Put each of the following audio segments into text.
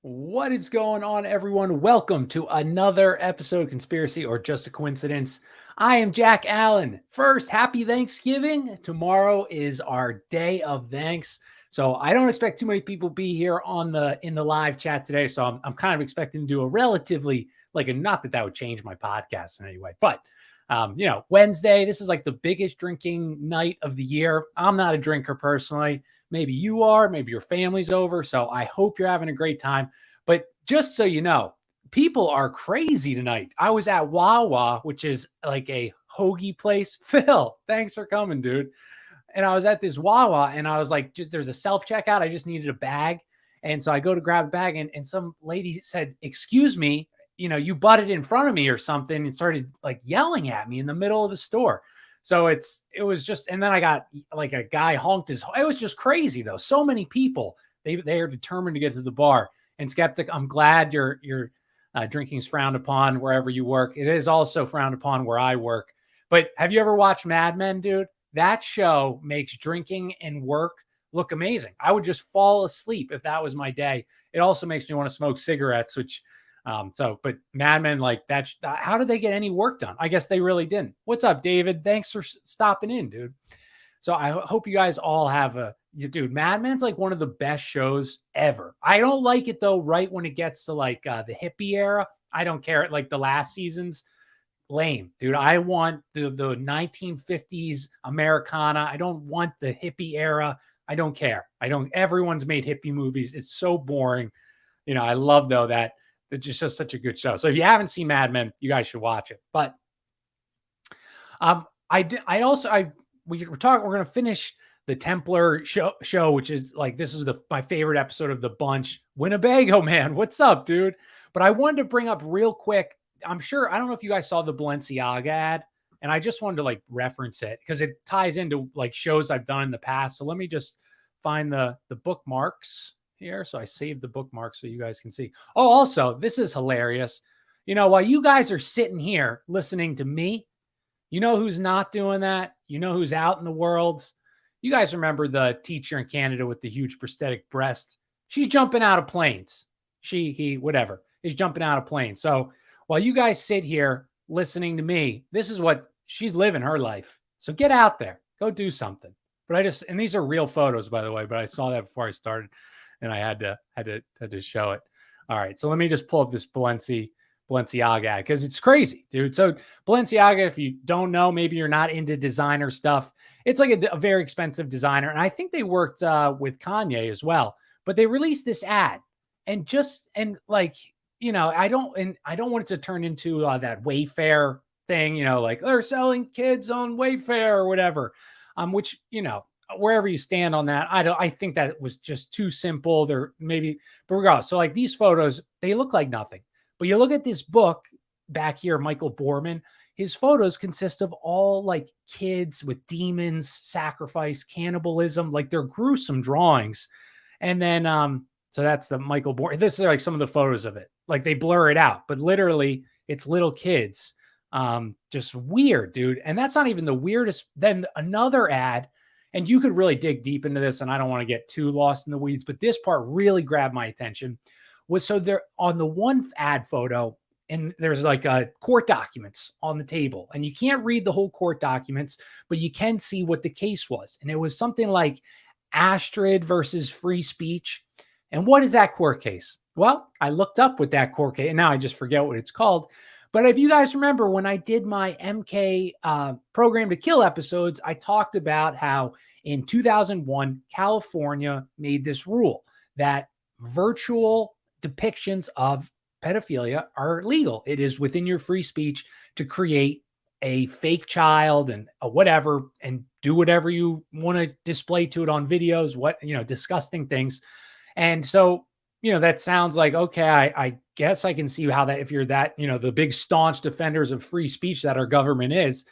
What is going on, everyone? Welcome to another episode of Conspiracy or Just a Coincidence. I am Jack Allen. First, happy Thanksgiving. Tomorrow is our day of thanks. So I don't expect too many people to be here in the live chat today. So I'm kind of expecting to do a relatively not that would change my podcast in any way, but Wednesday, this is like the biggest drinking night of the year. I'm not a drinker personally. Maybe you are, maybe your family's over. So I hope you're having a great time. But just so you know, people are crazy tonight. I was at Wawa, which is like a hoagie place. Phil, thanks for coming, dude. And I was at this Wawa and I was like, there's a self checkout. I just needed a bag. And so I go to grab a bag and some lady said, "Excuse me, you butted in front of me or something," and started like yelling at me in the middle of the store. So it was just, and then I got like a guy honked it was just crazy though. So many people, they are determined to get to the bar. And Skeptic, I'm glad your drinking is frowned upon wherever you work. It is also frowned upon where I work. But have you ever watched Mad Men, dude? That show makes drinking and work look amazing. I would just fall asleep if that was my day. It also makes me want to smoke cigarettes, which but Mad Men, like that, how did they get any work done? I guess they really didn't. What's up, David? Thanks for stopping in, dude. So I hope you guys all have dude, Mad Men's like one of the best shows ever. I don't like it though, right when it gets to like the hippie era. I don't care. Like the last season's lame, dude. I want the 1950s Americana. I don't want the hippie era. I don't care. Everyone's made hippie movies. It's so boring. I love though that it's just such a good show. So if you haven't seen Mad Men, you guys should watch it. But we're going to finish the Templar show, which is like, this is my favorite episode of the bunch. Winnebago, man. What's up, dude? But I wanted to bring up real quick. I don't know if you guys saw the Balenciaga ad, and I just wanted to like reference it because it ties into like shows I've done in the past. So let me just find the bookmarks here. So I saved the bookmarks so you guys can see. Oh, also, this is hilarious. While you guys are sitting here listening to me, who's not doing that? Who's out in the world? You guys remember the teacher in Canada with the huge prosthetic breasts? She's jumping out of planes. He, whatever, is jumping out of planes. So while you guys sit here listening to me, this is what she's living her life. So get out there, go do something. But and these are real photos, by the way, but I saw that before I started and I had to show it. All right. So let me just pull up this Balenciaga ad because it's crazy, dude. So Balenciaga, if you don't know, maybe you're not into designer stuff. It's like a very expensive designer. And I think they worked with Kanye as well, but they released this ad and I don't want it to turn into that Wayfair thing, like they're selling kids on Wayfair or whatever, which, wherever you stand on that, I think that was just too simple. But regardless, so like these photos, they look like nothing. But you look at this book back here, Michael Borman, his photos consist of all like kids with demons, sacrifice, cannibalism, like they're gruesome drawings. And then, so that's the Michael Borman. This is like some of the photos of it. Like they blur it out, but literally it's little kids. Just weird, dude. And that's not even the weirdest. Then another ad, and you could really dig deep into this, and I don't want to get too lost in the weeds, but this part really grabbed my attention. Was so there on the one ad photo, and there's like court documents on the table, and you can't read the whole court documents, but you can see what the case was. And it was something like Astrid versus free speech. And what is that court case? Well, I looked up what that court case, and now I just forget what it's called. But if you guys remember when I did my MK Program to Kill episodes, I talked about how in 2001, California made this rule that virtual depictions of pedophilia are legal. It is within your free speech to create a fake child and whatever, and do whatever you want to display to it on videos, disgusting things. And so, that sounds like, okay, I guess I can see how that, if you're that, the big staunch defenders of free speech that our government is.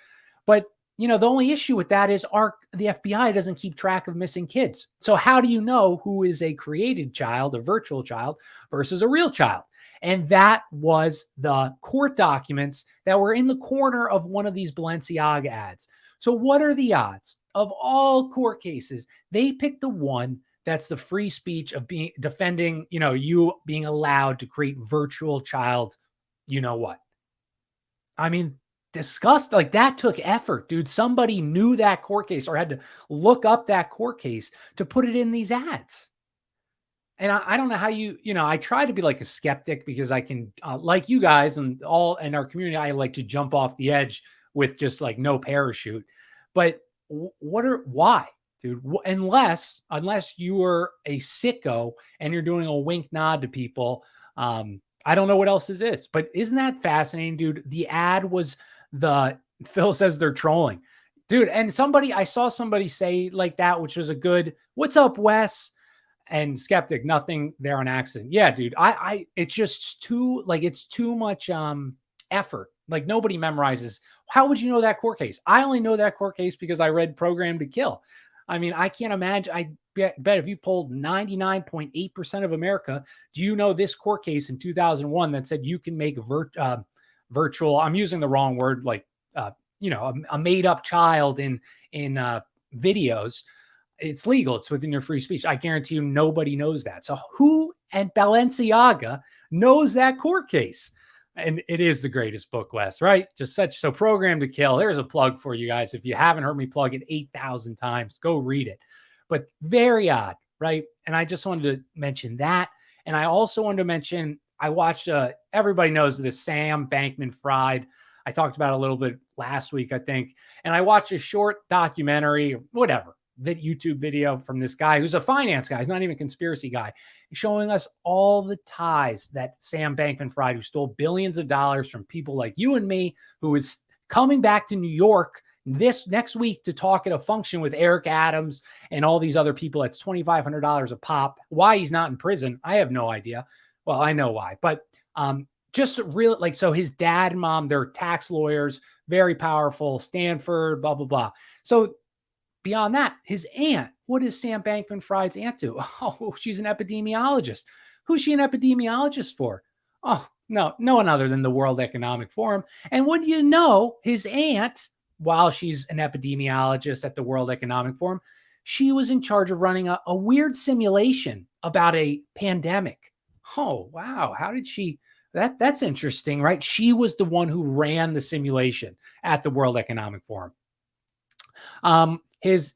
But, the only issue with that is the FBI doesn't keep track of missing kids. So how do you know who is a created child, a virtual child versus a real child? And that was the court documents that were in the corner of one of these Balenciaga ads. So what are the odds of all court cases? They picked the one that's the free speech of being defending, you being allowed to create virtual child, what? I mean, disgust like that took effort, dude. Somebody knew that court case or had to look up that court case to put it in these ads. And I don't know how I try to be like a skeptic because I can, like you guys and all in our community, I like to jump off the edge with just like no parachute. But why, dude? Unless you are a sicko and you're doing a wink nod to people. I don't know what else this is, but isn't that fascinating, dude? The ad was Phil says they're trolling, dude. And I saw somebody say like that, which was a good, what's up, Wes? And skeptic, nothing there on accident. Yeah, dude. It's just it's too much effort. Like nobody memorizes. How would you know that court case? I only know that court case because I read Program to Kill. I mean, I can't imagine. I bet if you polled 99.8% of America, do you know this court case in 2001 that said you can make virtual, I'm using the wrong word, like, a made up child in videos. It's legal. It's within your free speech. I guarantee you nobody knows that. So who and Balenciaga knows that court case? And it is the greatest book, Wes, right? So Program to Kill. There's a plug for you guys. If you haven't heard me plug it 8,000 times, go read it. But very odd, right? And I just wanted to mention that. And I also wanted to mention, I watched, everybody knows this Sam Bankman-Fried. I talked about it a little bit last week, I think. And I watched a short documentary, whatever, that YouTube video from this guy who's a finance guy. He's not even a conspiracy guy, showing us all the ties that Sam Bankman-Fried, who stole billions of dollars from people like you and me, who is coming back to New York this next week to talk at a function with Eric Adams and all these other people. That's $2,500 a pop. Why he's not in prison, I have no idea. Well, I know why, but just really so his dad and mom, they're tax lawyers, very powerful, Stanford, blah, blah, blah. So beyond that, his aunt, what is Sam Bankman-Fried's aunt do? Oh, she's an epidemiologist. Who's she an epidemiologist for? Oh, no one other than the World Economic Forum. And wouldn't you know, his aunt, while she's an epidemiologist at the World Economic Forum, she was in charge of running a weird simulation about a pandemic. Oh, wow. How did she? That's interesting, right? She was the one who ran the simulation at the World Economic Forum. His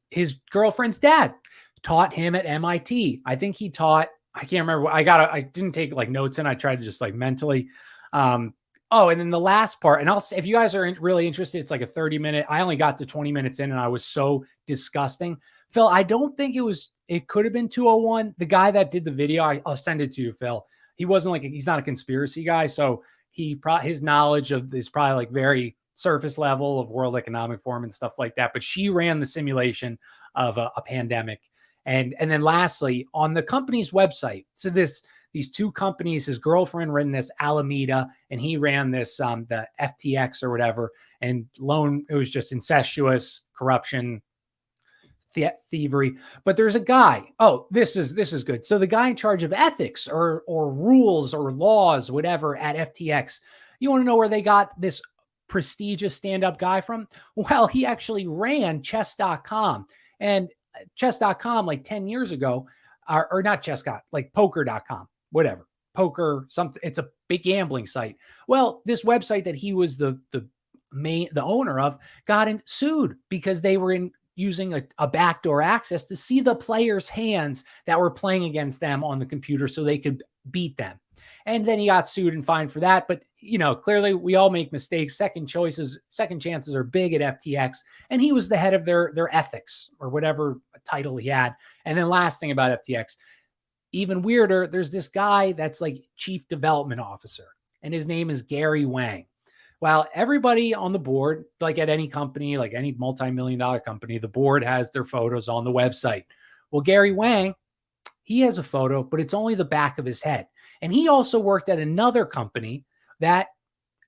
girlfriend's dad taught him at MIT. I think he taught, I can't remember. I didn't take like notes in. I tried to just like mentally. And then the last part, and if you guys are really interested, it's like a 30-minute. I only got to 20 minutes in and I was so disgusting. Phil, I don't think it could have been 201. The guy that did the video, I'll send it to you, Phil. He wasn't he's not a conspiracy guy. So his knowledge of this probably like very surface level of World Economic Forum and stuff like that. But she ran the simulation of a pandemic. And then lastly, on the company's website, so these two companies, his girlfriend ran this Alameda and he ran this, the FTX or whatever, and it was just incestuous corruption, thievery. But there's a guy. Oh, this is good. So the guy in charge of ethics or rules or laws, whatever, at FTX, you want to know where they got this prestigious stand-up guy from? Well, he actually ran chess.com, and chess.com like 10 years ago, or not chess.com, like poker.com, whatever, poker, something. It's a big gambling site. Well, this website that he was the owner of got sued because they were using a backdoor access to see the players' hands that were playing against them on the computer so they could beat them. And then he got sued and fined for that. But, clearly we all make mistakes. Second chances are big at FTX. And he was the head of their ethics or whatever title he had. And then last thing about FTX, even weirder, there's this guy that's like chief development officer, and his name is Gary Wang. Well, everybody on the board, like at any company, like any multi-million-dollar company, the board has their photos on the website. Well, Gary Wang, he has a photo, but it's only the back of his head. And he also worked at another company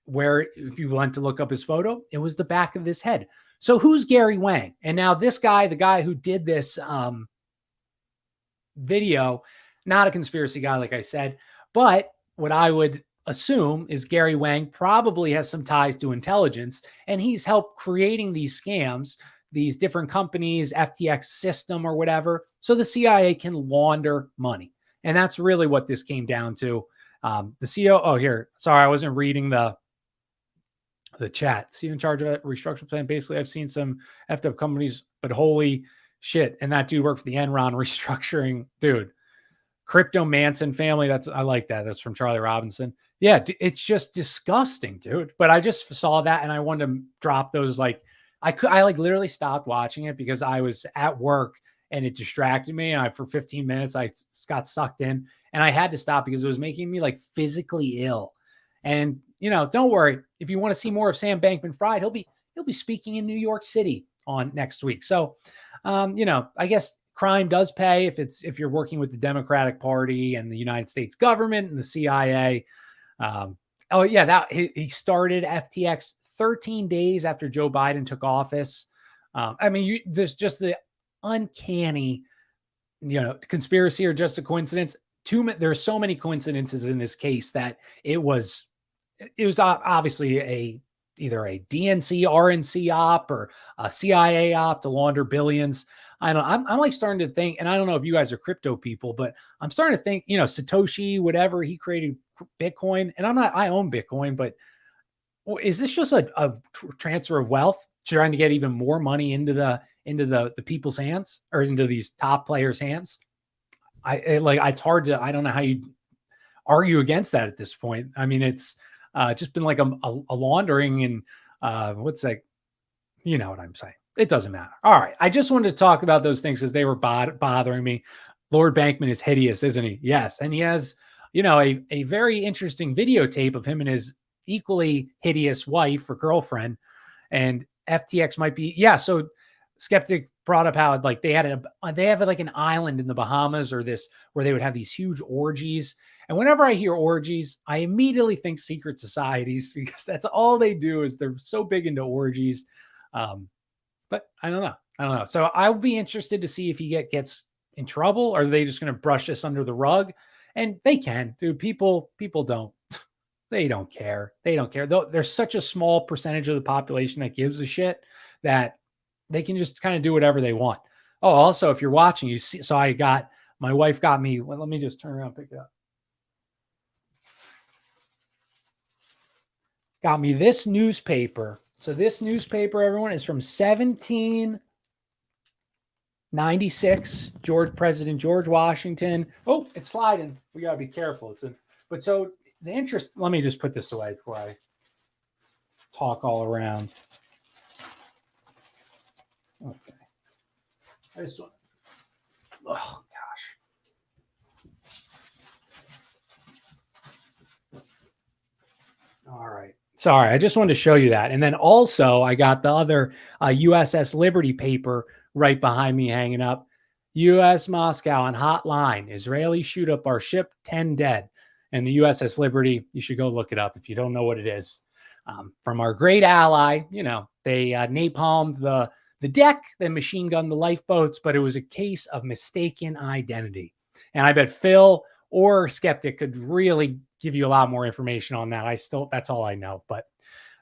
where if you want to look up his photo, it was the back of his head. So who's Gary Wang? And now this guy, the guy who did this video, not a conspiracy guy, like I said, but what I would assume is Gary Wang probably has some ties to intelligence, and he's helped creating these scams these different companies, FTX system or whatever, so the CIA can launder money. And that's really what this came down to. The CEO, oh, here, sorry, I wasn't reading the chat. See, in charge of a restructuring plan. Basically, I've seen some effed up companies, but holy shit. And that dude worked for the Enron restructuring. Dude, Crypto Manson family. I like that. That's from Charlie Robinson. Yeah, it's just disgusting, dude. But I just saw that and I wanted to drop those. Like, I like literally stopped watching it because I was at work and it distracted me. And for 15 minutes, I got sucked in and I had to stop because it was making me like physically ill. And, don't worry. If you want to see more of Sam Bankman-Fried, he'll be speaking in New York City on next week. So, I guess crime does pay if you're working with the Democratic Party and the United States government and the CIA. He started FTX 13 days after Joe Biden took office. There's just the uncanny, conspiracy or just a coincidence. There's so many coincidences in this case that it was obviously either a DNC, RNC op or a CIA op to launder billions. I'm like starting to think, and I don't know if you guys are crypto people, but I'm starting to think, Satoshi, whatever, he created Bitcoin, and I own Bitcoin, but is this just a transfer of wealth, trying to get even more money into the people's hands or into these top players' hands? It's hard to, I don't know how you argue against that at this point. I mean, it's just been like a laundering and what's that? You know what I'm saying? It doesn't matter. All right. I just wanted to talk about those things because they were bothering me. Lord Bankman is hideous, isn't he? Yes. And he has, a very interesting videotape of him and his equally hideous wife or girlfriend. And FTX might be, yeah. So Skeptic brought up how like they have like an island in the Bahamas or this where they would have these huge orgies. And whenever I hear orgies, I immediately think secret societies because that's all they do is they're so big into orgies. But I don't know. So I'll be interested to see if he gets in trouble, or are they just going to brush this under the rug? And they can, dude. People don't. They don't care. They don't care. There's such a small percentage of the population that gives a shit that they can just kind of do whatever they want. Oh, also, if you're watching, you see. So my wife got me. Well, let me just turn around and pick it up. Got me this newspaper. So this newspaper, everyone, is from 1796. President George Washington. Oh, it's sliding. We gotta be careful. So the interest. Let me just put this away before I talk all around. Okay. I just want. Oh gosh. All right. Sorry, I just wanted to show you that. And then also I got the other USS Liberty paper right behind me hanging up. U.S. Moscow on hotline. Israelis shoot up our ship, 10 dead. And the USS Liberty, you should go look it up if you don't know what it is. From our great ally, they napalmed the deck, they machine gunned the lifeboats, but it was a case of mistaken identity. And I bet Phil or Skeptic could really give you a lot more information on that. That's all I know. But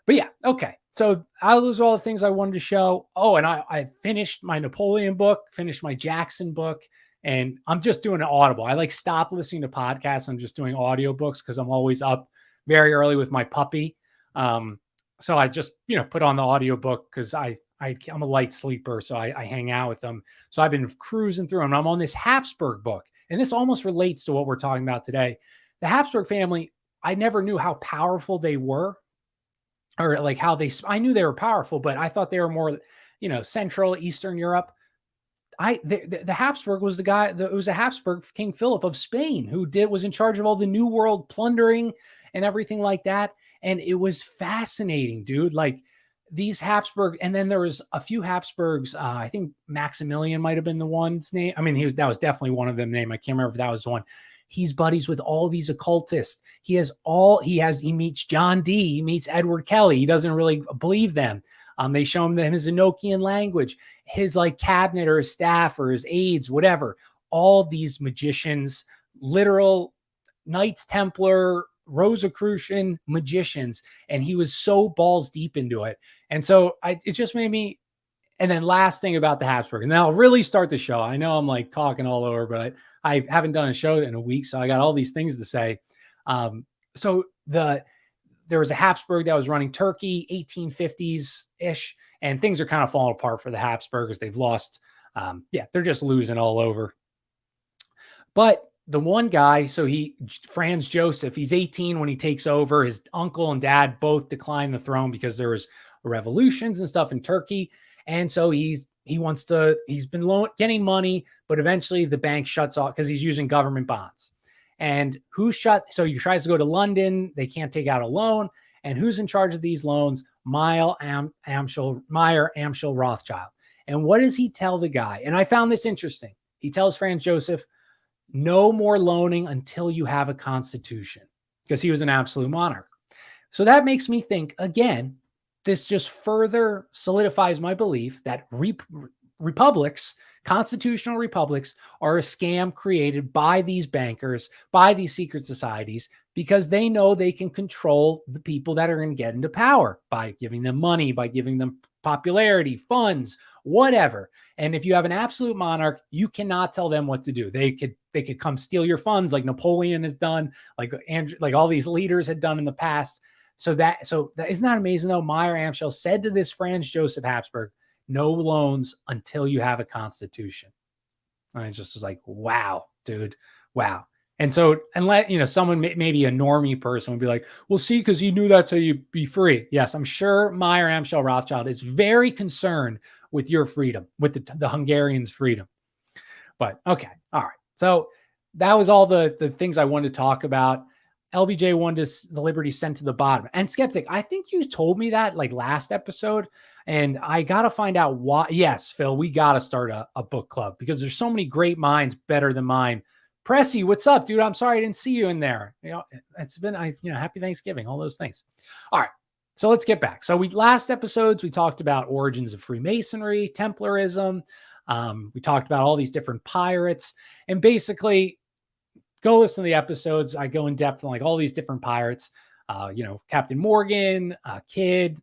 yeah, okay. So those are all the things I wanted to show. Oh, and I finished my Napoleon book, finished my Jackson book, and I'm just doing an Audible. I stop listening to podcasts. I'm just doing audiobooks because I'm always up very early with my puppy. So I just, put on the audiobook because I'm a light sleeper. So I hang out with them. So I've been cruising through them. I'm on this Habsburg book. And this almost relates to what we're talking about today. The Habsburg family, I never knew how powerful they were, or like I knew they were powerful, but I thought they were more, Central Eastern Europe. The Habsburg was the guy it was a Habsburg, King Philip of Spain, who was in charge of all the New World plundering and everything like that. And it was fascinating, dude. Like these Habsburg, and then there was a few Habsburgs. I think Maximilian might have been the one's name. I mean, that was definitely one of them name. I can't remember if that was the one. He's buddies with all these occultists. He meets John Dee. He meets Edward Kelly. He doesn't really believe them. They show him his Enochian language, his cabinet or his staff or his aides, whatever. All these magicians, literal Knights Templar, Rosicrucian magicians. And he was so balls deep into it. And so it just made me, And then last thing about the Habsburg, and then I'll really start the show. I know I'm like talking all over, but I haven't done a show in a week, so I got all these things to say. So there was a Habsburg that was running Turkey, 1850s ish, and things are kind of falling apart for the Habsburgers. They've lost, they're just losing all over. But the one guy, Franz Joseph, he's 18 when he takes over. His uncle and dad both declined the throne because there was revolutions and stuff in Turkey. And so he's been getting money, but eventually the bank shuts off because he's using government bonds. And so he tries to go to London. They can't take out a loan. And who's in charge of these loans? Meyer Amschel Rothschild. And what does he tell the guy? And I found this interesting. He tells Franz Joseph, no more loaning until you have a constitution, because he was an absolute monarch. So that makes me think, again, this just further solidifies my belief that republics, constitutional republics, are a scam created by these bankers, by these secret societies, because they know they can control the people that are going to get into power by giving them money, by giving them popularity, funds, whatever. And if you have an absolute monarch, you cannot tell them what to do. They could come steal your funds like Napoleon has done, like all these leaders had done in the past. So that isn't that amazing though? Meyer Amschel said to this Franz Joseph Habsburg, no loans until you have a constitution. And I just was like, wow, dude, wow. And so, unless, someone, maybe a normie person would be like, well, see, because you knew that's how you be free. Yes, I'm sure Meyer Amschel Rothschild is very concerned with your freedom, with the Hungarians' freedom. But okay, all right. So that was all the things I wanted to talk about. LBJ wanted the Liberty sent to the bottom. And Skeptic, I think you told me that like last episode, and I got to find out why. Yes, Phil, we got to start a book club because there's so many great minds better than mine. Pressy, what's up, dude? I'm sorry I didn't see you in there. It's been, happy Thanksgiving, all those things. All right, so let's get back. So last episodes, we talked about origins of Freemasonry, Templarism. We talked about all these different pirates, and basically, go listen to the episodes. I go in depth on like all these different pirates, Captain Morgan, Kidd,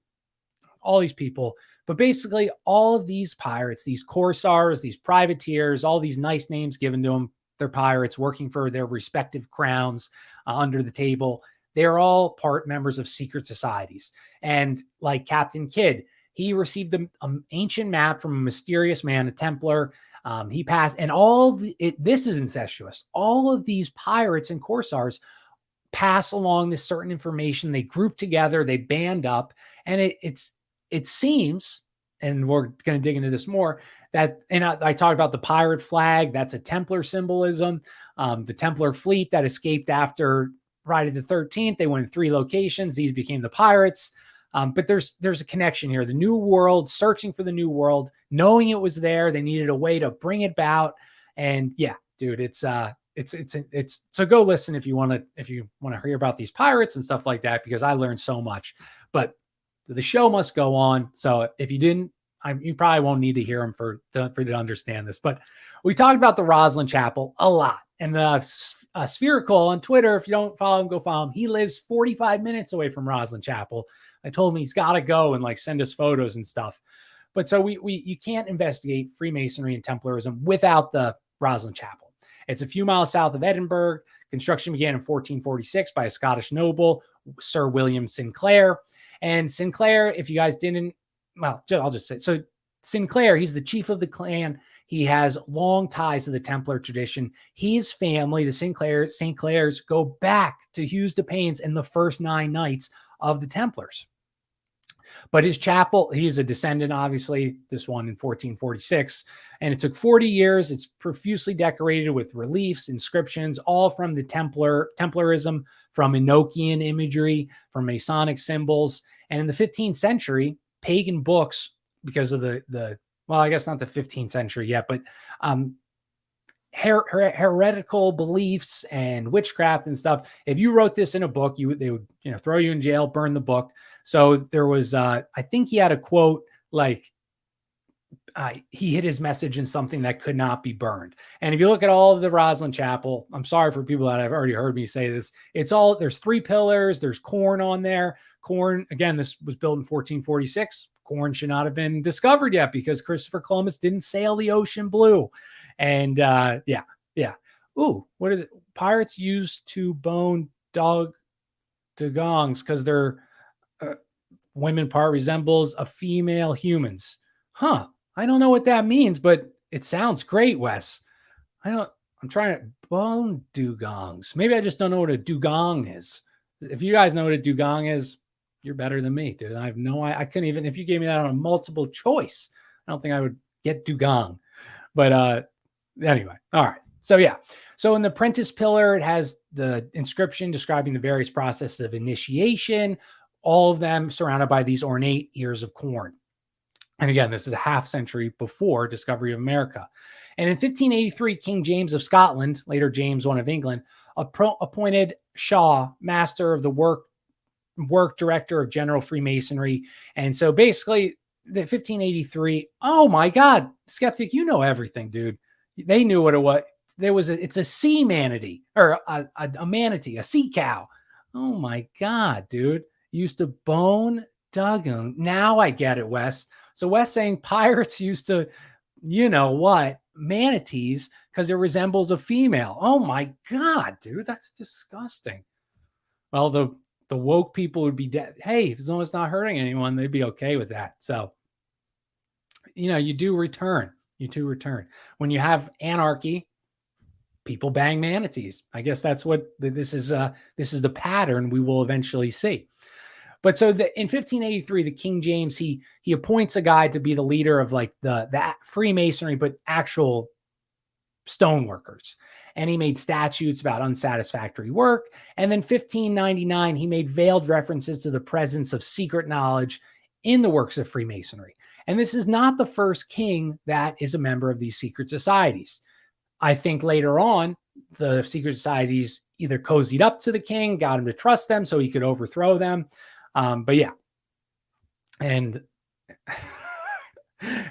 all these people. But basically, all of these pirates, these corsairs, these privateers, all these nice names given to them, they're pirates working for their respective crowns under the table. They're all part members of secret societies. And like Captain Kidd, he received an ancient map from a mysterious man, a Templar. He passed, and this is incestuous. All of these pirates and corsairs pass along this certain information. They group together, they band up, and it seems, and we're going to dig into this more, that, and I talked about the pirate flag. That's a Templar symbolism. The Templar fleet that escaped after Friday the 13th, they went in 3 locations. These became the pirates. But there's a connection here. The New World, searching for the New World, knowing it was there, they needed a way to bring it about. And yeah, dude, it's so go listen if you want to hear about these pirates and stuff like that, because I learned so much. But the show must go on. So if you didn't, you probably won't need to hear them for you to understand this. But we talked about the Rosslyn Chapel a lot. And Spherical on Twitter, if you don't follow him, go follow him. He lives 45 minutes away from Rosslyn Chapel. I told him he's got to go and like send us photos and stuff. But so you can't investigate Freemasonry and Templarism without the Rosslyn Chapel. It's a few miles south of Edinburgh. Construction began in 1446 by a Scottish noble, Sir William Sinclair. And Sinclair, if you guys didn't, well, I'll just say, so Sinclair, he's the chief of the clan. He has long ties to the Templar tradition. His family, the St. Clairs, go back to Hughes de Paynes and the first 9 knights of the Templars. But his chapel, he is a descendant, obviously, this one in 1446. And it took 40 years. It's profusely decorated with reliefs, inscriptions, all from the Templarism, from Enochian imagery, from Masonic symbols. And in the 15th century, pagan books, because of well, I guess not the 15th century yet, but heretical beliefs and witchcraft and stuff. If you wrote this in a book, they would throw you in jail, burn the book. So there was, I think he had a quote like, he hid his message in something that could not be burned. And if you look at all of the Rosslyn Chapel, I'm sorry for people that have already heard me say this. There's 3 pillars. There's corn on there. Corn, again, this was built in 1446. corn should not have been discovered yet because Christopher Columbus didn't sail the ocean blue. And yeah. Ooh, what is it? Pirates used to bone dugongs because their women part resembles a female human's. Huh. I don't know what that means, but it sounds great, Wes. I'm trying to bone dugongs. Maybe I just don't know what a dugong is. If you guys know what a dugong is, you're better than me, dude. I have no idea. I couldn't even, if you gave me that on a multiple choice, I don't think I would get dugong. But anyway, all right. So yeah. So in the Prentice Pillar, it has the inscription describing the various processes of initiation, all of them surrounded by these ornate ears of corn. And again, this is a half century before discovery of America. And in 1583, King James of Scotland, later James I of England, appointed Shaw master of the work director of general Freemasonry. And so basically, the 1583, oh my God, Skeptic, you know everything, dude. They knew what it was. It's a sea manatee, or a manatee, a sea cow. Oh my God, dude. Used to bone dugong. Now I get it, Wes. So Wes saying pirates used to, you know what, manatees because it resembles a female. Oh my God, dude, that's disgusting. Well, the woke people would be dead. Hey, as long as it's not hurting anyone, they'd be okay with that. So, you know, you do return. When you have anarchy, people bang manatees. I guess that's what this is. This is the pattern we will eventually see. But so in 1583, the King James, he appoints a guy to be the leader of like that Freemasonry, but actual stoneworkers. And he made statutes about unsatisfactory work. And then 1599, he made veiled references to the presence of secret knowledge in the works of Freemasonry. And this is not the first king that is a member of these secret societies. I think later on, the secret societies either cozied up to the king, got him to trust them so he could overthrow them. But yeah. And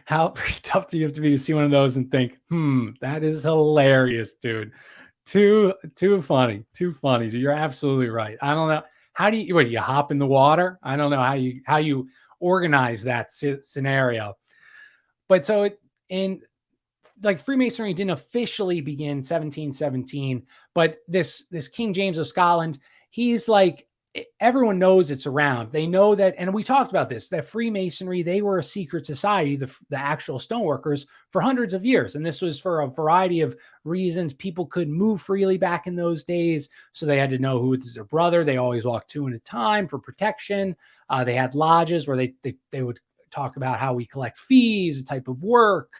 how tough do you have to be to see one of those and think, that is hilarious, dude. Too funny. Dude, you're absolutely right. I don't know. How do you hop in the water? I don't know how you organize that scenario. But so like Freemasonry didn't officially begin 1717, but this King James of Scotland, he's like, everyone knows it's around. They know that, and we talked about this, that Freemasonry, they were a secret society, the actual stoneworkers, for hundreds of years. And this was for a variety of reasons. People couldn't move freely back in those days, so they had to know who was their brother. They always walked two at a time for protection. They had lodges where they would talk about how we collect fees, the type of work.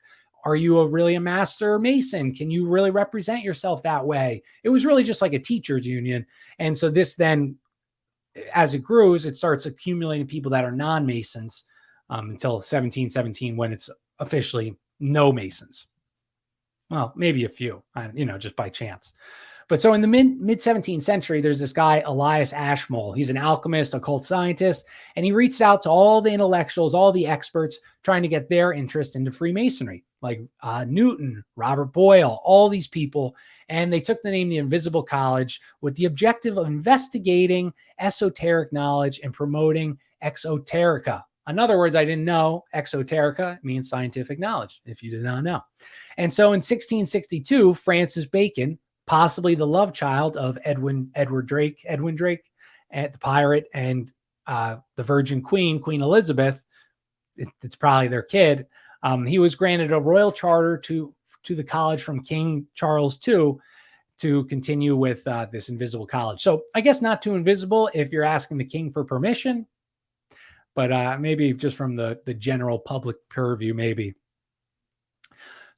Are you really a master mason? Can you really represent yourself that way? It was really just like a teachers union. And so this then, as it grows, it starts accumulating people that are non-Masons until 1717, when it's officially no Masons. Well, maybe a few, just by chance. But so in the mid 17th century, there's this guy, Elias Ashmole. He's an alchemist, occult scientist, and he reached out to all the intellectuals, all the experts, trying to get their interest into Freemasonry, like Newton, Robert Boyle, all these people. And they took the name the Invisible College with the objective of investigating esoteric knowledge and promoting exoterica. In other words, I didn't know exoterica means scientific knowledge, if you did not know. And so in 1662, Francis Bacon, possibly the love child of Edwin Drake, and the pirate, and the Virgin Queen Elizabeth, it's probably their kid. He was granted a royal charter to the college from King Charles II to continue with this invisible college. So I guess not too invisible if you're asking the king for permission, but maybe just from the general public purview, maybe.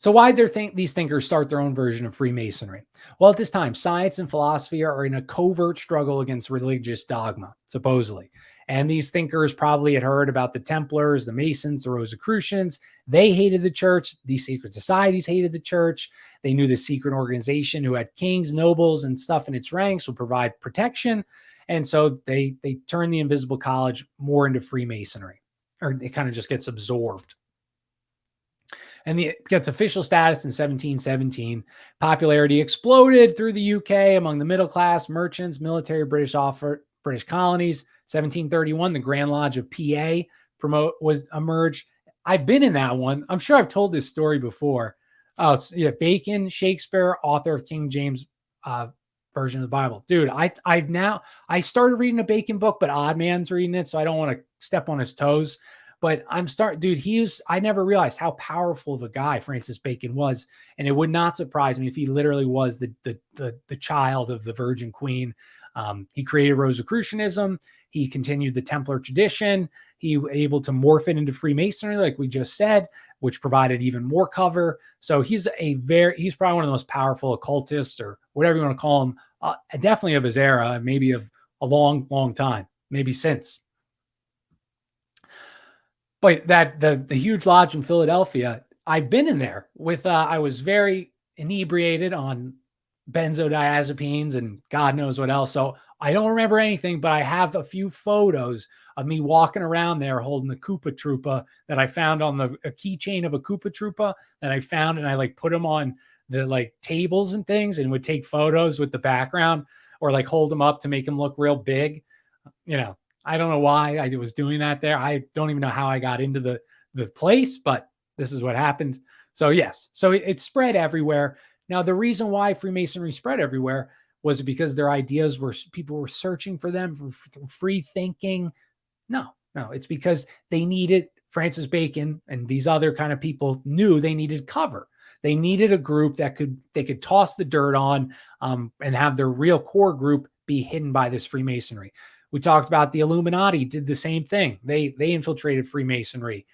So why did these thinkers start their own version of Freemasonry? Well, at this time, science and philosophy are in a covert struggle against religious dogma, supposedly. And these thinkers probably had heard about the Templars, the Masons, the Rosicrucians. They hated the church. These secret societies hated the church. They knew the secret organization who had kings, nobles, and stuff in its ranks would provide protection. And so they turned the Invisible College more into Freemasonry, or it kind of just gets absorbed. And it gets official status in 1717. Popularity exploded through the UK among the middle class, merchants, military, British colonies. 1731, the Grand Lodge of PA emerged. I've been in that one. I'm sure I've told this story before. Oh, it's Bacon, Shakespeare, author of King James version of the Bible. Dude, I started reading a Bacon book, but Odd Man's reading it, so I don't want to step on his toes. But I never realized how powerful of a guy Francis Bacon was. And it would not surprise me if he literally was the child of the Virgin Queen. He created Rosicrucianism. He continued the Templar tradition. He was able to morph it into Freemasonry, like we just said, which provided even more cover. So he's probably one of the most powerful occultists, or whatever you want to call him, definitely of his era, maybe of a long, long time, maybe since. But the huge lodge in Philadelphia, I've been in there with, I was very inebriated on benzodiazepines and God knows what else. So I don't remember anything, but I have a few photos of me walking around there holding the Koopa Troopa that I found on a keychain of a Koopa Troopa that I found. And I like put them on the like tables and things and would take photos with the background, or like hold them up to make them look real big. I don't know why I was doing that there. I don't even know how I got into the place, but this is what happened. So yes, so it spread everywhere. Now, the reason why Freemasonry spread everywhere was because their ideas people were searching for them for free thinking. No, it's because they needed, Francis Bacon and these other kind of people knew they needed cover. They needed a group that they could toss the dirt on, and have their real core group be hidden by this Freemasonry. We talked about the Illuminati did the same thing. They infiltrated Freemasonry.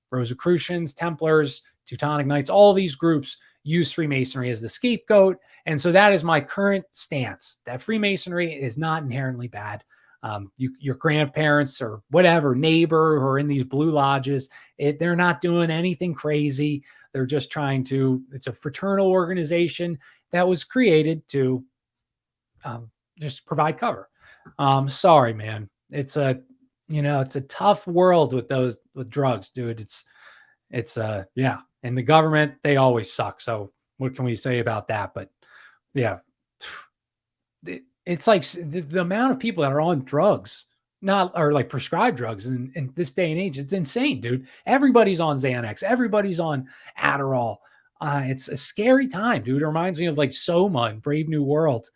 Rosicrucians, Templars, Teutonic Knights, all these groups use Freemasonry as the scapegoat. And so that is my current stance, that Freemasonry is not inherently bad. Your grandparents or whatever neighbor who are in these blue lodges, they're not doing anything crazy. They're just it's a fraternal organization that was created to just provide cover. Sorry, man. It's a tough world with drugs, dude. It's yeah. And the government, they always suck. So what can we say about that? But yeah, it's like the amount of people that are on drugs, or like prescribed drugs in this day and age, it's insane, dude. Everybody's on Xanax. Everybody's on Adderall. It's a scary time, dude. It reminds me of like Soma and Brave New World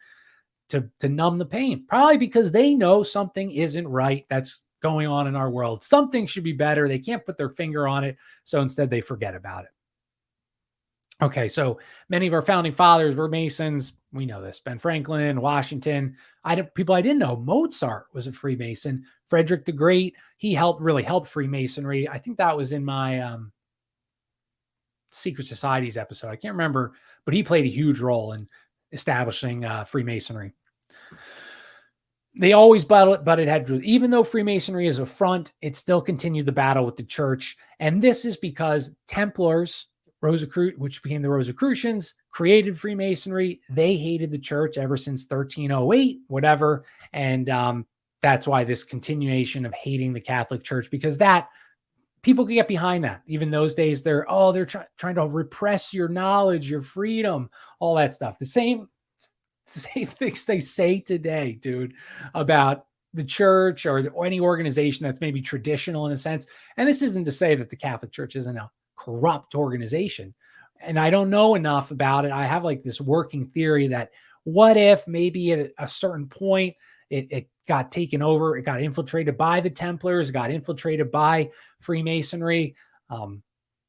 to numb the pain, probably because they know something isn't right that's going on in our world. Something should be better. They can't put their finger on it. So instead they forget about it. Okay, so many of our founding fathers were Masons. We know this. Ben Franklin, Washington. People I didn't know. Mozart was a Freemason. Frederick the Great, he really helped Freemasonry. I think that was in my Secret Societies episode. I can't remember, but he played a huge role in establishing Freemasonry. They always butted heads. Even though Freemasonry is a front, it still continued the battle with the church. And this is because Templars, which became the Rosicrucians, created Freemasonry. They hated the church ever since 1308, whatever. And that's why this continuation of hating the Catholic Church, because that people could get behind that. Even those days, they're trying to repress your knowledge, your freedom, all that stuff. The same things they say today, dude, about the church or any organization that's maybe traditional in a sense. And this isn't to say that the Catholic Church isn't a corrupt organization. And I don't know enough about it. I have like this working theory that what if maybe at a certain point it got taken over, it got infiltrated by the Templars, got infiltrated by Freemasonry. And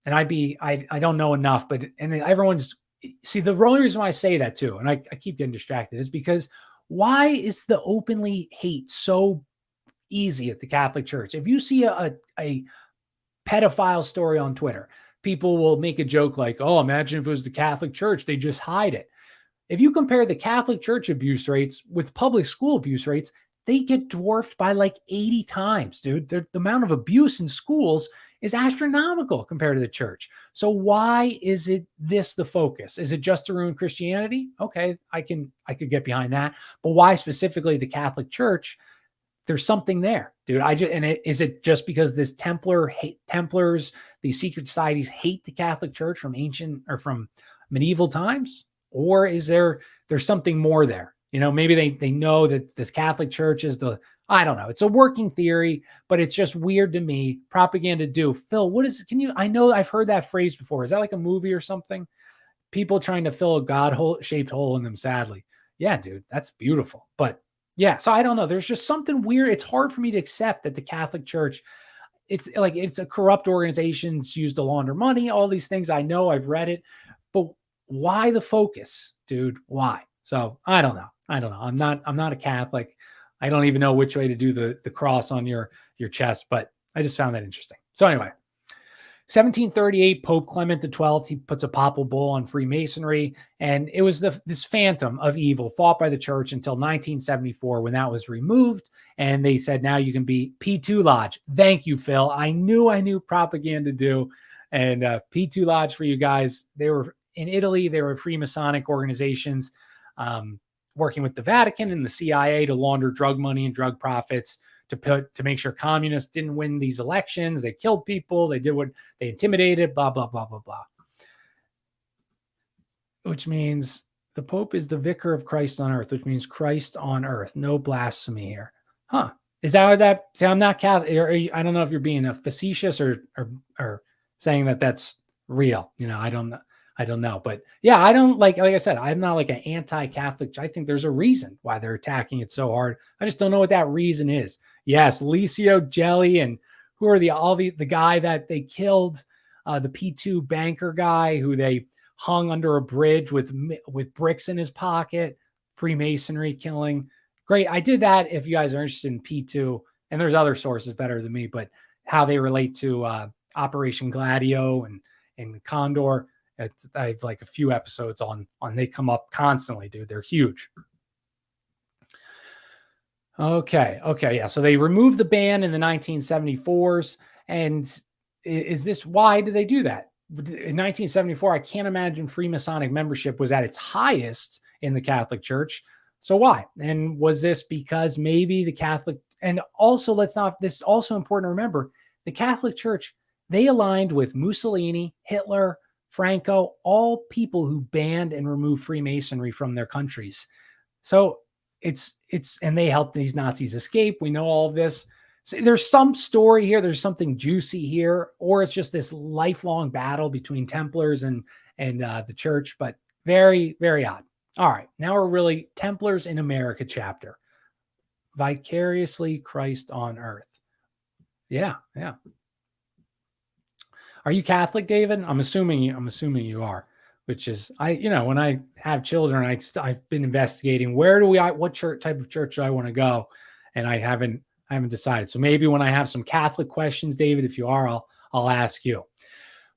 I don't know enough, but everyone's, see, the only reason why I say that too, and I keep getting distracted, is because why is the openly hate so easy at the Catholic Church? If you see a pedophile story on Twitter, people will make a joke like, oh, imagine if it was the Catholic Church, they just hide it. If you compare the Catholic Church abuse rates with public school abuse rates, they get dwarfed by like 80 times, dude. The amount of abuse in schools is astronomical compared to the church. So why is this the focus? Is it just to ruin Christianity? Okay, I could get behind that. But why specifically the Catholic Church? There's something there, dude. Is it just because this Templars, these secret societies hate the Catholic Church from from medieval times? Or is there's something more there? Maybe they know that this Catholic Church is the I don't know. It's a working theory, but it's just weird to me. Propaganda do. Phil, what is, I know I've heard that phrase before. Is that like a movie or something? People trying to fill a shaped hole in them, sadly. Yeah, dude, that's beautiful. But yeah, so I don't know. There's just something weird. It's hard for me to accept that the Catholic Church, it's like it's a corrupt organization. It's used to launder money, all these things. I know, I've read it, but why the focus, dude? Why? So I don't know. I'm not a Catholic. I don't even know which way to do the cross on your chest, but I just found that interesting. So anyway, 1738, Pope Clement XII, he puts a papal bull on Freemasonry, and it was this phantom of evil fought by the church until 1974 when that was removed, and they said, now you can be P2 Lodge. Thank you, Phil. I knew propaganda do, and P2 Lodge for you guys. They were in Italy. They were Freemasonic organizations working with the Vatican and the CIA to launder drug money and drug profits to make sure communists didn't win these elections. They killed people. They intimidated, blah, blah, blah, blah, blah. Which means the Pope is the vicar of Christ on earth, which means Christ on earth. No blasphemy here. Huh. Is that what that, see, I'm not Catholic. I don't know if you're being facetious or saying that that's real. I don't know. But yeah, I don't like I said, I'm not like an anti-Catholic. I think there's a reason why they're attacking it so hard. I just don't know what that reason is. Yes, Licio Gelli, and who are the guy that they killed, the P2 banker guy who they hung under a bridge with bricks in his pocket, Freemasonry killing. Great. I did that if you guys are interested in P2, and there's other sources better than me, but how they relate to Operation Gladio and Condor. I have like a few episodes on they come up constantly, dude. They're huge. Okay. Yeah. So they removed the ban in the 1974s. And why did they do that? In 1974, I can't imagine Freemasonic membership was at its highest in the Catholic Church. So why? And was this because maybe the Catholic, and also this is also important to remember, the Catholic Church, they aligned with Mussolini, Hitler, Franco, all people who banned and removed Freemasonry from their countries. So and they helped these Nazis escape. We know all of this. So there's some story here. There's something juicy here, or it's just this lifelong battle between Templars and the church, but very, very odd. All right. Now we're really Templars in America chapter. Vicariously Christ on earth. Yeah. Are you Catholic, David? I'm assuming you are, which is, when I have children, I've been investigating what type of church do I want to go, and I haven't decided. So maybe when I have some Catholic questions, David, if you are, I'll ask you.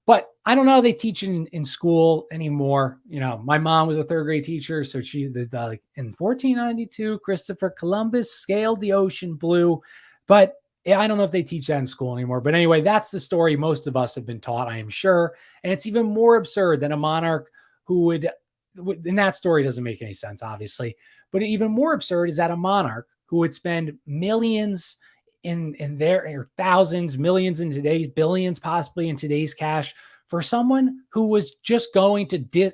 But I don't know, they teach in school anymore. My mom was a third grade teacher, so she in 1492, Christopher Columbus scaled the ocean blue, but I don't know if they teach that in school anymore. But anyway, that's the story most of us have been taught, I am sure. And it's even more absurd than a monarch who and that story doesn't make any sense, obviously. But even more absurd is that a monarch who would spend millions or thousands, millions in today's, billions possibly in today's cash for someone who was just going to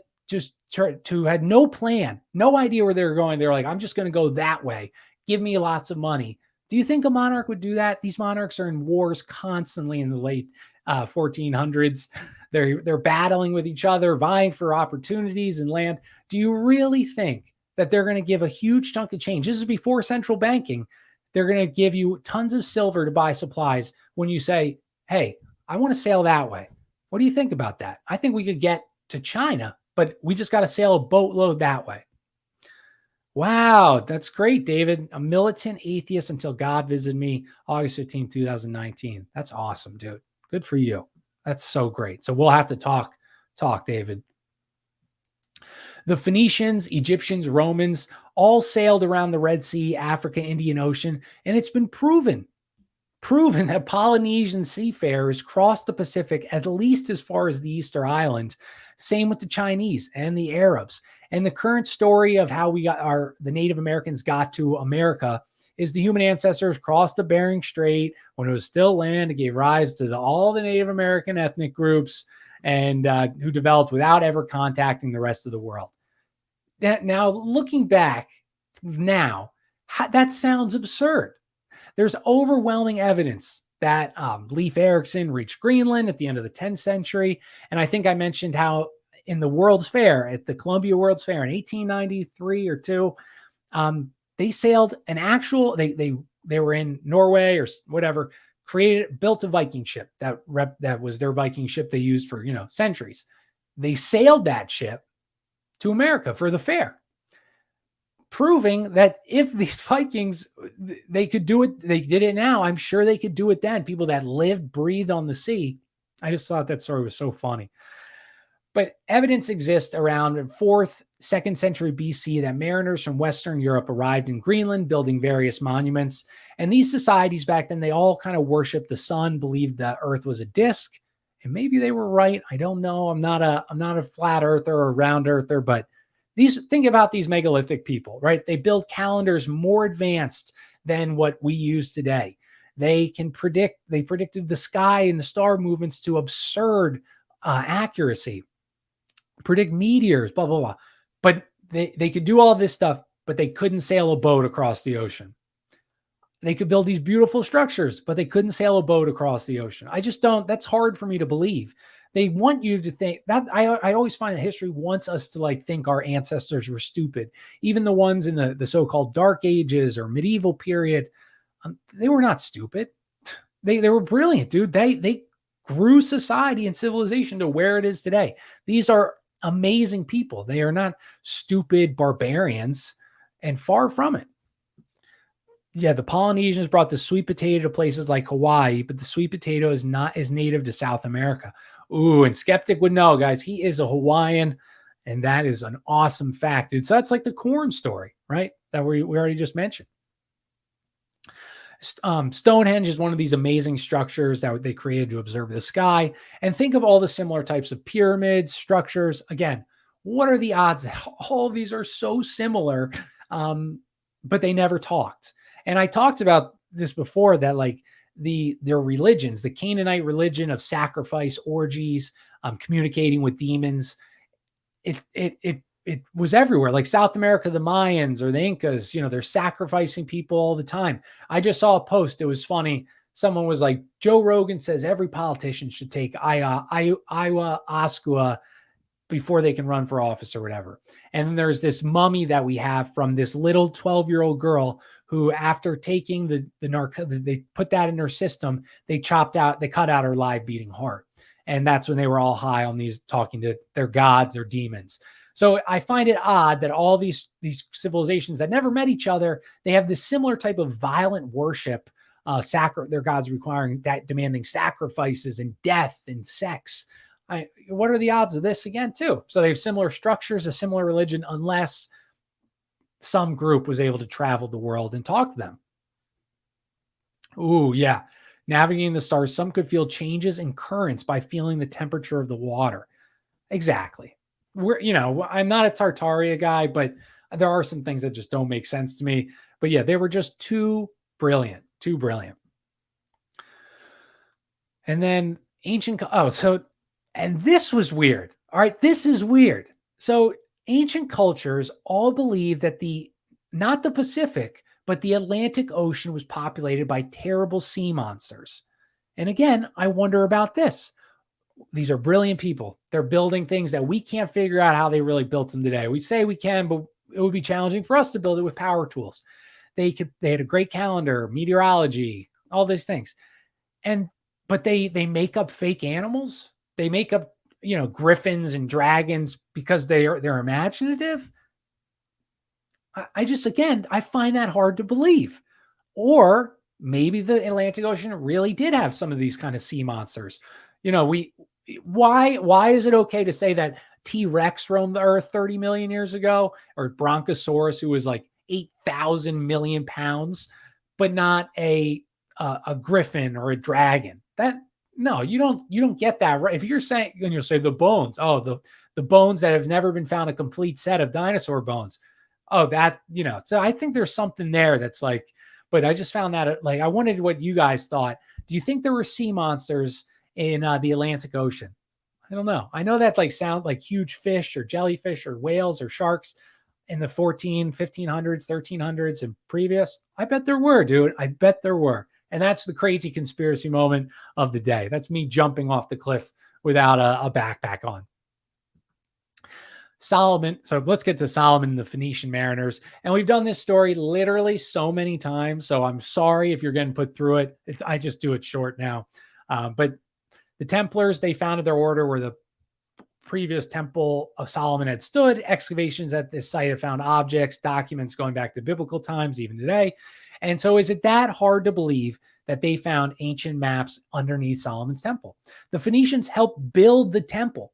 had no plan, no idea where they were going. They're like, I'm just going to go that way. Give me lots of money. Do you think a monarch would do that? These monarchs are in wars constantly in the late 1400s. They're battling with each other, vying for opportunities and land. Do you really think that they're going to give a huge chunk of change? This is before central banking. They're going to give you tons of silver to buy supplies when you say, hey, I want to sail that way. What do you think about that? I think we could get to China, but we just got to sail a boatload that way. Wow, that's great, David. A militant atheist until God visited me, August 15, 2019. That's awesome, dude. Good for you. That's so great. So we'll have to talk, David. The Phoenicians, Egyptians, Romans all sailed around the Red Sea, Africa, Indian Ocean, and it's been proven that Polynesian seafarers crossed the Pacific at least as far as the Easter Island. Same with the Chinese and the Arabs. And the current story of how the Native Americans got to America is the human ancestors crossed the Bering Strait when it was still land. It gave rise to all the Native American ethnic groups and who developed without ever contacting the rest of the world. Now, looking back now, that sounds absurd. There's overwhelming evidence that Leif Erikson reached Greenland at the end of the 10th century. And I think I mentioned how in the World's Fair, at the Columbia World's Fair in 1893 or two, they sailed an actual, they were in Norway or whatever, built a Viking ship that was their Viking ship they used for, centuries. They sailed that ship to America for the fair, proving that if these Vikings, they could do it, they did it now, I'm sure they could do it then. People that lived, breathed on the sea. I just thought that story was so funny. But evidence exists around 4th, 2nd century BC that mariners from Western Europe arrived in Greenland, building various monuments. And these societies back then, they all kind of worshiped the sun, believed the earth was a disk. And maybe they were right. I don't know. I'm not a flat earther or a round earther, but think about these megalithic people, right? They build calendars more advanced than what we use today. They predicted the sky and the star movements to absurd accuracy, predict meteors, blah, blah, blah. But they could do all this stuff, but they couldn't sail a boat across the ocean. They could build these beautiful structures, but they couldn't sail a boat across the ocean. I just don't, that's hard for me to believe. They want you to think that I always find that history wants us to think our ancestors were stupid. Even the ones in the so-called Dark Ages or medieval period, they were not stupid. They were brilliant, dude. They grew society and civilization to where it is today. These are amazing people. They are not stupid barbarians, and far from it. Yeah, the Polynesians brought the sweet potato to places like Hawaii, but the sweet potato is native to South America. Ooh, and Skeptic would know, guys. He is a Hawaiian, and that is an awesome fact, dude. So that's like the corn story, right? That we already just mentioned. Stonehenge is one of these amazing structures that they created to observe the sky. And think of all the similar types of pyramids, structures. Again, what are the odds that all of these are so similar, but they never talked? And I talked about this before, that their religions, the Canaanite religion of sacrifice, orgies, communicating with demons, it was everywhere. Like South America, the Mayans or the Incas, they're sacrificing people all the time. I just saw a post. It was funny. Someone was like, Joe Rogan says every politician should take ayahuasca before they can run for office or whatever. And then there's this mummy that we have from this little 12-year-old girl who, after taking they put that in her system, they cut out her live beating heart. And that's when they were all high on these, talking to their gods or demons. So I find it odd that all these civilizations that never met each other, they have this similar type of violent worship, their gods demanding sacrifices and death and sex. What are the odds of this again too? So they have similar structures, a similar religion, unless some group was able to travel the world and talk to them. Ooh, yeah. Navigating the stars, some could feel changes in currents by feeling the temperature of the water. Exactly. I'm not a Tartaria guy, but there are some things that just don't make sense to me. But yeah, they were just too brilliant. And then and this was weird. All right, this is weird. So ancient cultures all believe that not the Pacific, but the Atlantic Ocean was populated by terrible sea monsters. And again, I wonder about this. These are brilliant people. They're building things that we can't figure out how they really built them today. We say we can, but it would be challenging for us to build it with power tools. They had a great calendar, meteorology, all these things. But they make up fake animals. They make up, griffins and dragons because they're imaginative. I find that hard to believe. Or maybe the Atlantic Ocean really did have some of these kind of sea monsters. Why is it okay to say that T-Rex roamed the earth 30 million years ago, or Brontosaurus, who was like 8,000 million pounds, but not a griffin or a dragon? No, you don't get that right. If you're saying, and you'll say the bones, the bones that have never been found, a complete set of dinosaur bones. Oh, that, so I think there's something there that's but I just found that I wondered what you guys thought. Do you think there were sea monsters in the Atlantic Ocean? I don't know. I know that sound like huge fish or jellyfish or whales or sharks. in the 1500s, 1300s, and previous? I bet there were, dude. I bet there were. And that's the crazy conspiracy moment of the day. That's me jumping off the cliff without a backpack on. Solomon. So let's get to Solomon and the Phoenician mariners. And we've done this story literally so many times. So I'm sorry if you're getting put through it. I just do it short now. But the Templars, they founded their order where the previous temple of Solomon had stood. Excavations at this site have found objects, documents going back to biblical times, even today. And so is it that hard to believe that they found ancient maps underneath Solomon's temple? The Phoenicians helped build the temple.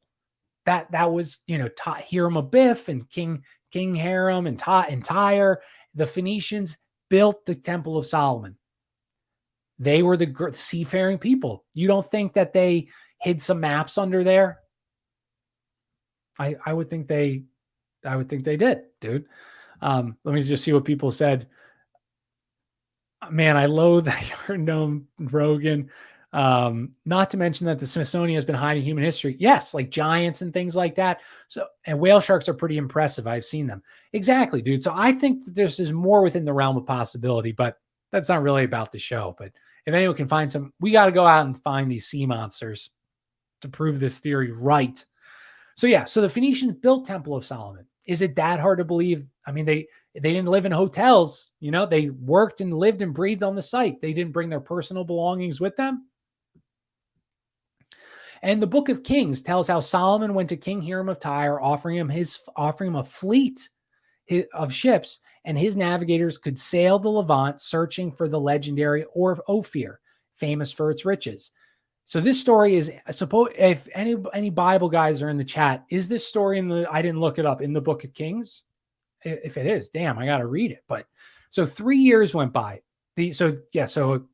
That was, Hiram Abiff and King Hiram and Tyre. The Phoenicians built the Temple of Solomon. They were the seafaring people. You don't think that they hid some maps under there? I would think they did, dude. Let me just see what people said. Man, I loathe your gnome, Rogan. Not to mention that the Smithsonian has been hiding human history. Yes, like giants and things like that. So, and whale sharks are pretty impressive. I've seen them. Exactly, dude. So I think that there's more within the realm of possibility, but that's not really about the show. But if anyone can find some, we got to go out and find these sea monsters to prove this theory right. So yeah, so the Phoenicians built Temple of Solomon. Is it that hard to believe? I mean, they didn't live in hotels, they worked and lived and breathed on the site. They didn't bring their personal belongings with them. And the Book of Kings tells how Solomon went to King Hiram of Tyre, offering him a fleet of ships, and his navigators could sail the Levant, searching for the legendary ore of Ophir, famous for its riches. So this story is, if any Bible guys are in the chat, is this story I didn't look it up, in the Book of Kings? If it is, damn, I got to read it. But so 3 years went by. So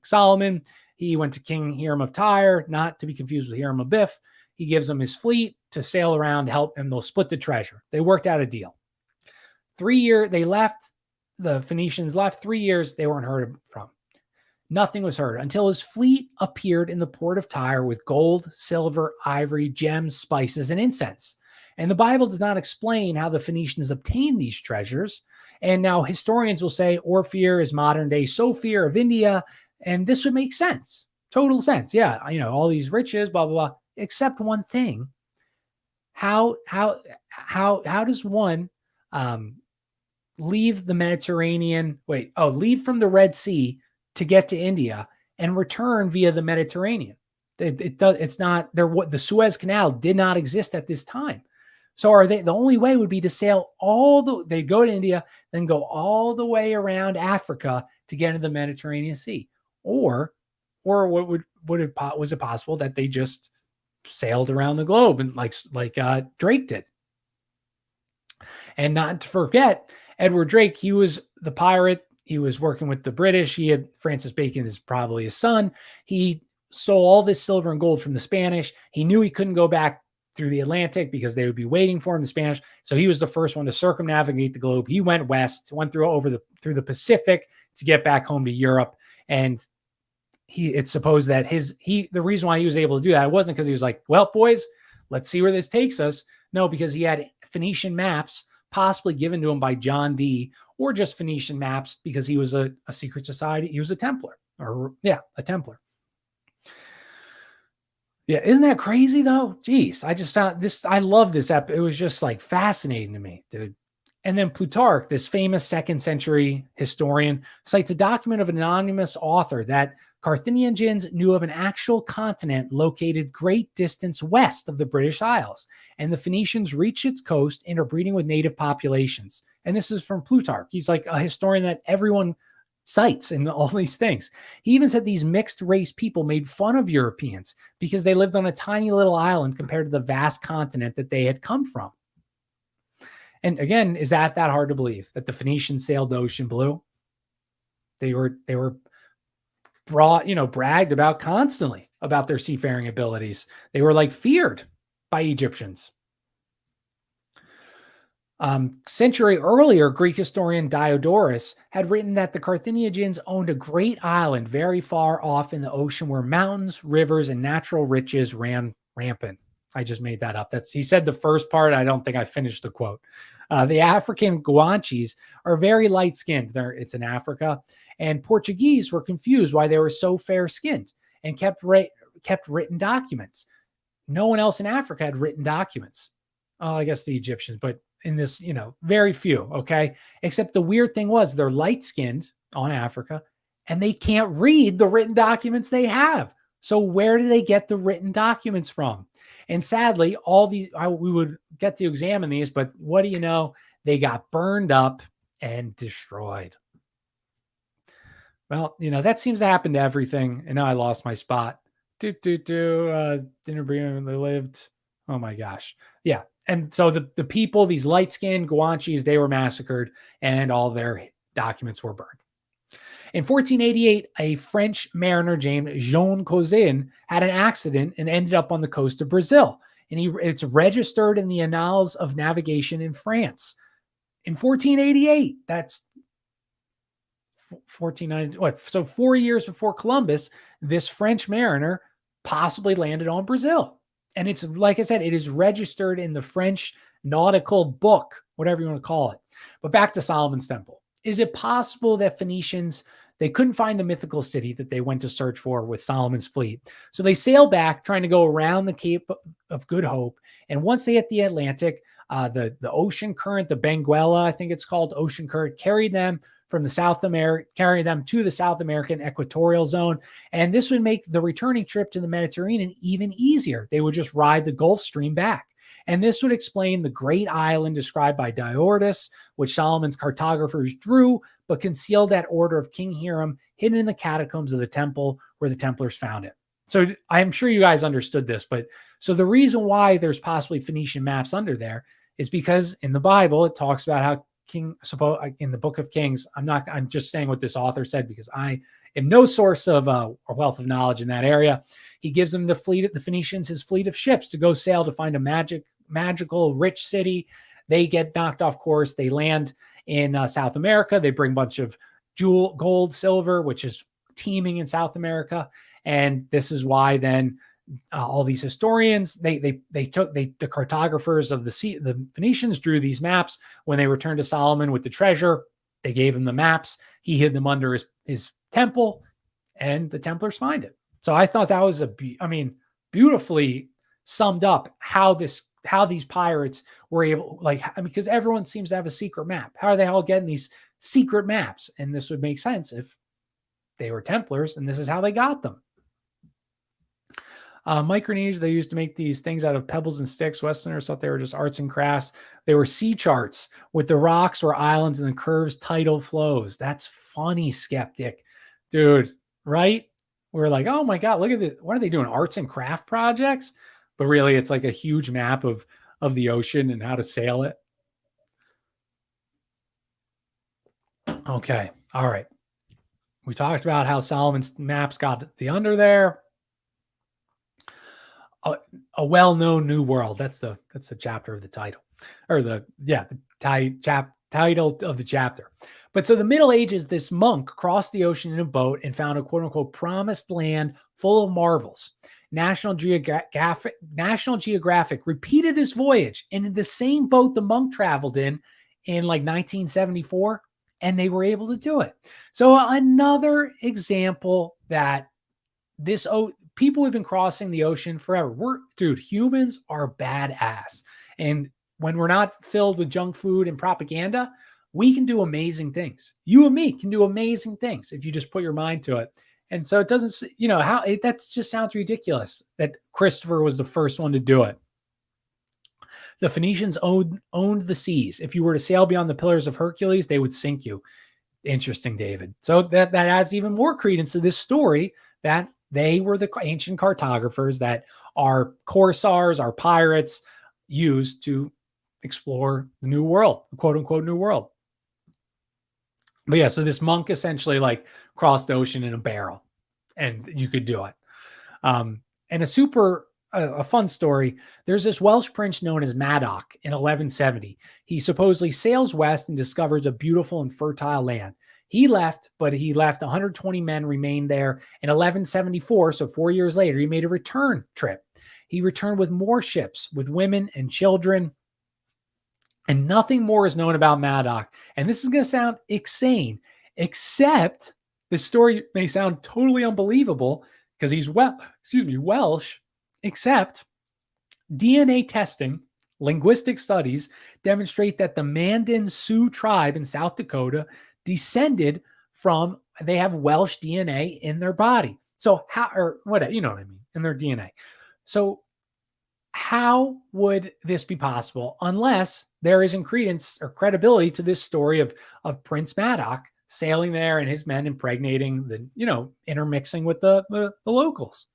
Solomon, he went to King Hiram of Tyre, not to be confused with Hiram Abiff. He gives them his fleet to sail around to help, and they'll split the treasure. They worked out a deal. 3 years, they left. The Phoenicians left. 3 years, they weren't heard from. Nothing was heard until his fleet appeared in the port of Tyre with gold, silver, ivory, gems, spices, and incense. And the Bible does not explain how the Phoenicians obtained these treasures. And now historians will say Ophir is modern day Sophia of India. And this would make sense. Total sense. Yeah. All these riches, blah, blah, blah, except one thing. How does one leave the Mediterranean? Leave from the Red Sea to get to India and return via the Mediterranean? It's not there. What the Suez Canal did not exist at this time. So the only way would be to sail they go to India, then go all the way around Africa to get into the Mediterranean Sea. Or was it possible that they just sailed around the globe and like Drake did? And not to forget, Edward Drake, he was the pirate. He was working with the British. Francis Bacon is probably his son. He stole all this silver and gold from the Spanish. He knew he couldn't go back through the Atlantic because they would be waiting for him, the Spanish. So he was the first one to circumnavigate the globe. He went west, went through the Pacific to get back home to Europe. And it's supposed that the reason why he was able to do that wasn't because he was like, well, boys, let's see where this takes us. No, because he had Phoenician maps possibly given to him by John Dee, or just Phoenician maps because he was a secret society. He was a Templar, a Templar. Yeah, isn't that crazy though? Jeez, I just found this. I love this episode. It was just like fascinating to me, dude. And then Plutarch, this famous 2nd century historian, cites a document of an anonymous author that Carthaginians knew of an actual continent located great distance west of the British Isles, and the Phoenicians reached its coast, interbreeding with native populations. And this is from Plutarch. He's like a historian that everyone cites in all these things. He even said these mixed race people made fun of Europeans because they lived on a tiny little island compared to the vast continent that they had come from. And again, is that hard to believe that the Phoenicians sailed the ocean blue? They were bragged about constantly about their seafaring abilities. They were like feared by Egyptians. Century earlier, Greek historian Diodorus had written that the Carthaginians owned a great island very far off in the ocean where mountains, rivers, and natural riches ran rampant. I just made that up. He said the first part. I don't think I finished the quote. The African Guanches are very light-skinned. It's in Africa. And Portuguese were confused why they were so fair-skinned and kept written documents. No one else in Africa had written documents. Oh, I guess the Egyptians, but in this, very few, okay? Except the weird thing was they're light-skinned on Africa, and they can't read the written documents they have. So where do they get the written documents from? And sadly, we would get to examine these, but what do you know? They got burned up and destroyed. Well, that seems to happen to everything. And now I lost my spot. Dinner being they lived. Oh my gosh. Yeah. And so the people, these light-skinned Guanches, they were massacred and all their documents were burned. In 1488, a French mariner named Jean Cousin had an accident and ended up on the coast of Brazil. And it's registered in the Annals of Navigation in France. In 1488, that's 1490. What? So 4 years before Columbus, this French mariner possibly landed on Brazil. And it's, like I said, it is registered in the French nautical book, whatever you want to call it. But back to Solomon's Temple. Is it possible that Phoenicians, they couldn't find the mythical city that they went to search for with Solomon's fleet? So they sailed back, trying to go around the Cape of Good Hope. And once they hit the Atlantic, the ocean current, the Benguela, I think it's called, ocean current, carried them to the South American equatorial zone. And this would make the returning trip to the Mediterranean even easier. They would just ride the Gulf Stream back. And this would explain the great island described by Diodorus, which Solomon's cartographers drew, but concealed at order of King Hiram, hidden in the catacombs of the temple where the Templars found it. So I'm sure you guys understood this, but so the reason why there's possibly Phoenician maps under there is because in the Bible, it talks about how in the book of Kings, I'm just saying what this author said because I am no source of a wealth of knowledge in that area. He gives them the Phoenicians, his fleet of ships to go sail to find a magical, rich city. They get knocked off course. They land in South America. They bring a bunch of gold, silver, which is teeming in South America. And this is why then all these historians, the cartographers of the Phoenicians drew these maps. When they returned to Solomon with the treasure, they gave him the maps. He hid them under his temple, and the Templars find it. So I thought that was beautifully summed up how these pirates were able, because everyone seems to have a secret map. How are they all getting these secret maps? And this would make sense if they were Templars, and this is how they got them. Micronesia, they used to make these things out of pebbles and sticks. Westerners thought they were just arts and crafts. They were sea charts with the rocks were islands and the curves tidal flows. That's funny, skeptic. Dude, right? We're like, oh my God, look at this. What are they doing? Arts and craft projects? But really, it's like a huge map of the ocean and how to sail it. Okay. All right. We talked about how Solomon's maps got the under there. A well-known new world. That's the chapter of the title, or the title of the chapter. But so the Middle Ages, this monk crossed the ocean in a boat and found a quote unquote promised land full of marvels. National Geographic repeated this voyage in the same boat the monk traveled in like 1974, and they were able to do it. So another example that people have been crossing the ocean forever. Humans are badass. And when we're not filled with junk food and propaganda, we can do amazing things. You and me can do amazing things if you just put your mind to it. And so it doesn't, that just sounds ridiculous that Christopher was the first one to do it. The Phoenicians owned the seas. If you were to sail beyond the Pillars of Hercules, they would sink you. Interesting, David. So that adds even more credence to this story that they were the ancient cartographers that our corsairs, our pirates used to explore the new world, the quote unquote new world. But yeah, so this monk essentially crossed the ocean in a barrel, and you could do it. And a fun story. There's this Welsh prince known as Madoc in 1170. He supposedly sails west and discovers a beautiful and fertile land. He left, but 120 men remained there. In 1174, so 4 years later, he made a return trip. He returned with more ships, with women and children. And nothing more is known about Madoc. And this is going to sound insane, except the story may sound totally unbelievable because he's Welsh, except DNA testing, linguistic studies demonstrate that the Mandan Sioux tribe in South Dakota descended from, they have Welsh DNA in their body. So how, or what, you know what I mean, in their DNA. So how would this be possible unless there is credence or credibility to this story of Prince Madoc sailing there and his men impregnating the, intermixing with the locals?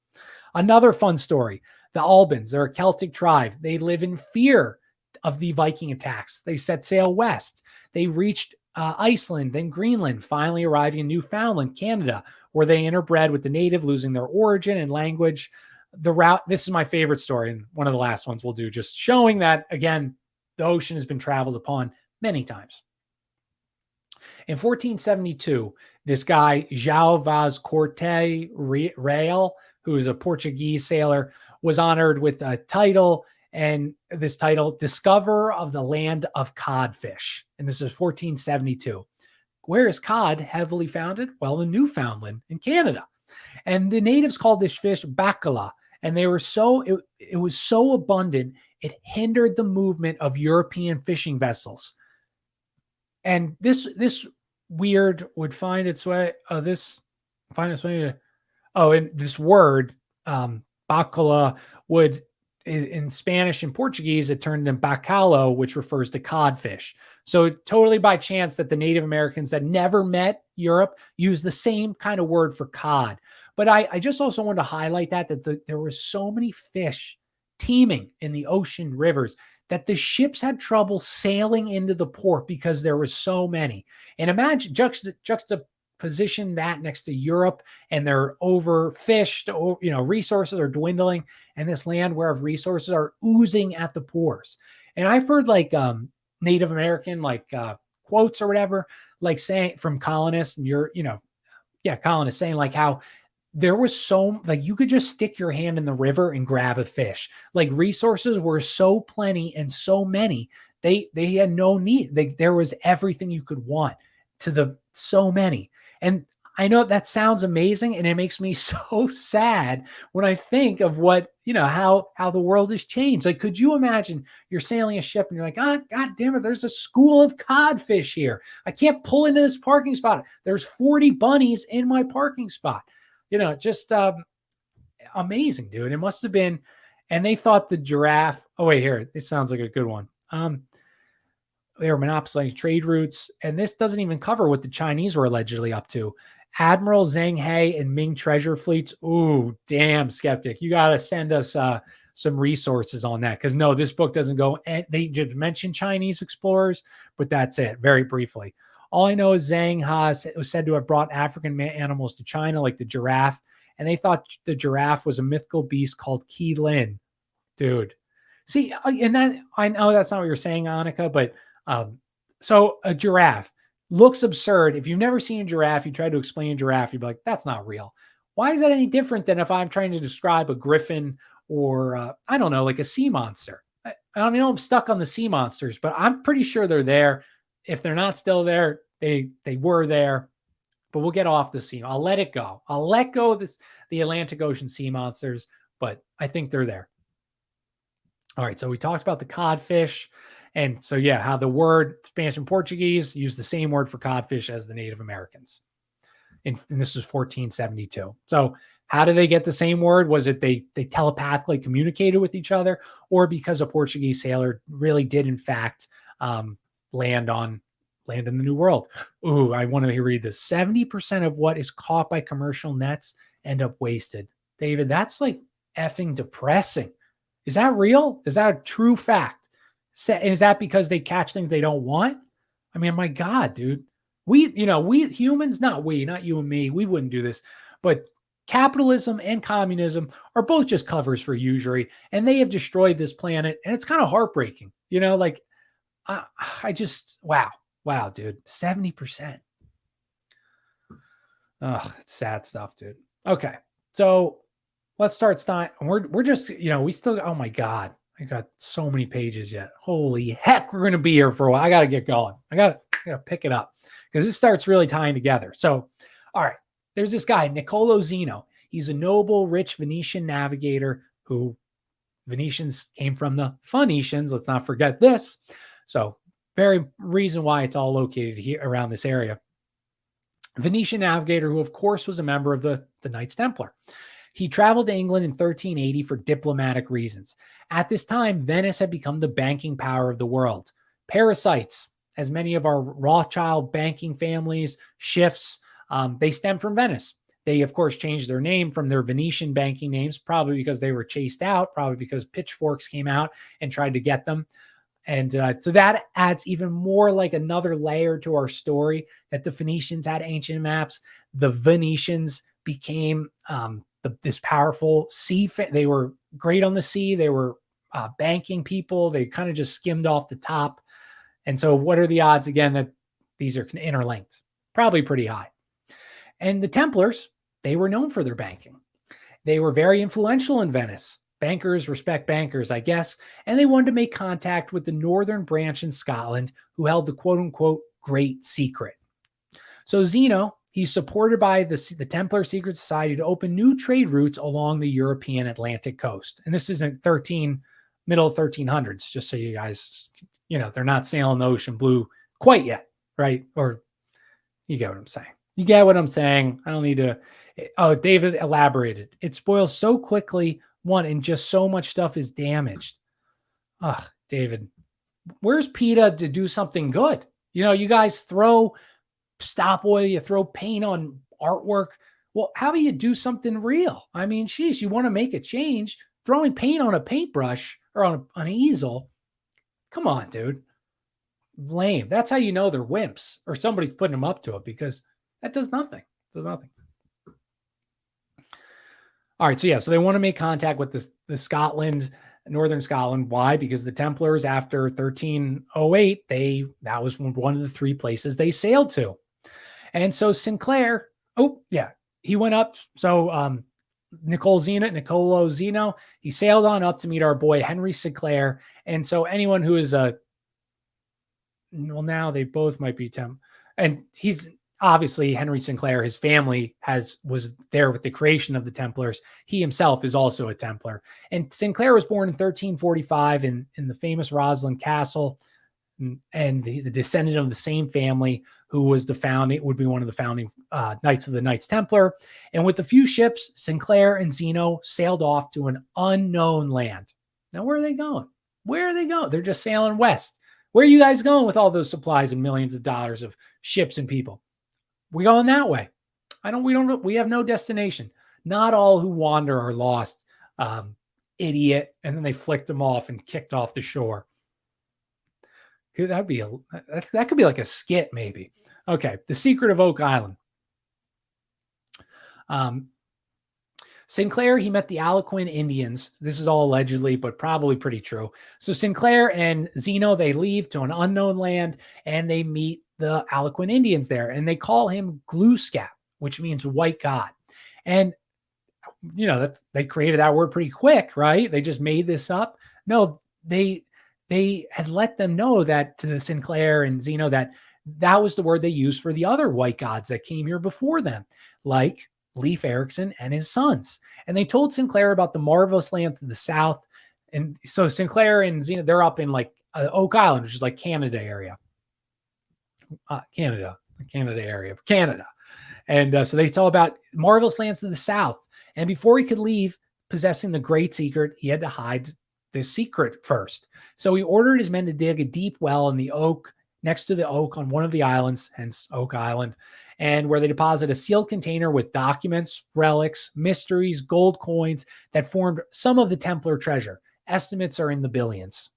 Another fun story. The Albans, they're a Celtic tribe. They live in fear of the Viking attacks. They set sail west. They reached Iceland, then Greenland, finally arriving in Newfoundland, Canada, where they interbred with the native, losing their origin and language. The route, this is my favorite story, and one of the last ones we'll do, just showing that, again, the ocean has been traveled upon many times. In 1472, this guy, João Vaz Corte Real, who is a Portuguese sailor, was honored with a title, and this title, Discoverer of the Land of Codfish. And this is 1472. Where is cod heavily founded? Well, in Newfoundland, in Canada. And the natives called this fish bacala, and they were it was so abundant, it hindered the movement of European fishing vessels. And this weird would find its way, and this word, bacala, would, in Spanish and Portuguese, it turned into bacalhau, which refers to codfish. So totally by chance that the Native Americans that never met Europe used the same kind of word for cod. But I just also wanted to highlight that there were so many fish teeming in the ocean rivers that the ships had trouble sailing into the port because there were so many. And imagine juxtaposition that next to Europe, and they're overfished, resources are dwindling, and this land where resources are oozing at the pores. And I've heard Native American quotes or whatever, saying from colonists, and colonists saying how there was you could just stick your hand in the river and grab a fish. Resources were so plenty and so many, they had no need. There was everything you could want to so many. And I know that sounds amazing, and it makes me so sad when I think of what, how the world has changed. Could you imagine you're sailing a ship and you're like, oh, God damn it, there's a school of codfish here. I can't pull into this parking spot. There's 40 bunnies in my parking spot. Just amazing, dude. It must have been. And they thought the giraffe. Oh, wait, here. This sounds like a good one. They were monopolizing trade routes. And this doesn't even cover what the Chinese were allegedly up to. Admiral Zheng He and Ming treasure fleets. Ooh, damn, skeptic. You got to send us some resources on that. Because no, this book doesn't go. They just mention Chinese explorers, but that's it, very briefly. All I know is Zhang He was said to have brought African animals to China, like the giraffe, and they thought the giraffe was a mythical beast called Qi Lin. Dude. See, and that, I know that's not what you're saying, Annika, but so a giraffe looks absurd. If you've never seen a giraffe, you try to explain a giraffe, you'd be like, that's not real. Why is that any different than if I'm trying to describe a griffin or, I don't know, like a sea monster? I don't know, I'm stuck on the sea monsters, but I'm pretty sure they're there. If they're not still there, they were there, but we'll get off the sea. I'll let it go. I'll let go of the Atlantic Ocean sea monsters, but I think they're there. All right, so we talked about the codfish. And so, yeah, how the word Spanish and Portuguese use the same word for codfish as the Native Americans. And this was 1472. So how did they get the same word? Was it they telepathically communicated with each other, or because a Portuguese sailor really did, in fact, land in the New World? Ooh, I want to read this. 70% of what is caught by commercial nets end up wasted. David, that's effing depressing. Is that real? Is that a true fact? Is that because they catch things they don't want? I mean, my God, dude. We humans, not you and me, we wouldn't do this. But capitalism and communism are both just covers for usury, and they have destroyed this planet. And it's kind of heartbreaking. I just, wow, dude, 70%. Oh, it's sad stuff, dude. Okay, so let's start. We're just, we still, oh my God, I got so many pages yet. Holy heck, we're going to be here for a while. I got to get going. I got to pick it up because this starts really tying together. So, all right, there's this guy, Niccolo Zeno. He's a noble, rich Venetian navigator who Venetians came from the Phoenicians. Let's not forget this. So, very reason why it's all located here around this area. Venetian navigator who, of course, was a member of the Knights Templar. He traveled to England in 1380 for diplomatic reasons. At this time, Venice had become the banking power of the world. Parasites, as many of our Rothschild banking families, Schiffs, they stem from Venice. They, of course, changed their name from their Venetian banking names, probably because they were chased out, probably because pitchforks came out and tried to get them. And so that adds even more like another layer to our story that the Phoenicians had ancient maps. The Venetians became this powerful sea. They were great on the sea. They were banking people. They kind of just skimmed off the top. And so what are the odds, again, that these are interlinked? Probably pretty high. And the Templars, they were known for their banking. They were very influential in Venice. Bankers respect bankers, I guess. And they wanted to make contact with the northern branch in Scotland who held the quote-unquote great secret. So Zeno, he's supported by the Templar Secret Society to open new trade routes along the European Atlantic coast. And this isn't middle of 1300s, just so you guys, they're not sailing the ocean blue quite yet, right? Or you get what I'm saying. You get what I'm saying. I don't need to. Oh, David elaborated. It spoils so quickly, and just so much stuff is damaged. Ugh, David, where's PETA to do something good? You guys throw stop oil, you throw paint on artwork. Well, how do you do something real? I mean, geez, you want to make a change, throwing paint on a paintbrush or on an easel. Come on, dude. Lame. That's how you know they're wimps or somebody's putting them up to it, because that does nothing. It does nothing. All right. So they want to make contact with the Scotland, northern Scotland. Why? Because the Templars, after 1308, that was one of the three places they sailed to. And so Sinclair, he went up. So Niccolo Zeno, he sailed on up to meet our boy Henry Sinclair. And so anyone who is now they both might be and he's obviously Henry Sinclair, his family was there with the creation of the Templars. He himself is also a Templar. And Sinclair was born in 1345 in the famous Rosslyn Castle, and the descendant of the same family who was would be one of the founding Knights of the Knights Templar. And with a few ships, Sinclair and Zeno sailed off to an unknown land. Now, where are they going? Where are they going? They're just sailing west. Where are you guys going with all those supplies and millions of dollars of ships and people? We're going that way. We have no destination. Not all who wander are lost. Idiot. And then they flicked them off and kicked off the shore. That could be like a skit, maybe. Okay. The Secret of Oak Island. Sinclair, he met the Algonquin Indians. This is all allegedly, but probably pretty true. So Sinclair and Zeno, they leave to an unknown land and they meet the Algonquin Indians there, and they call him Glooskap, which means white god. And they created that word pretty quick, right? They just made this up. No, they had let them know that to the Sinclair and Zeno that was the word they used for the other white gods that came here before them, like Leif Erikson and his sons. And they told Sinclair about the marvelous lands to the south. And so Sinclair and Zeno, they're up in like Oak Island, which is like Canada area. Canada area. And so they tell about marvelous lands to the south. And before he could leave possessing the great secret, he had to hide this secret first. So he ordered his men to dig a deep well in the oak, next to the oak on one of the islands, hence Oak Island, and where they deposit a sealed container with documents, relics, mysteries, gold coins that formed some of the Templar treasure. Estimates are in the billions.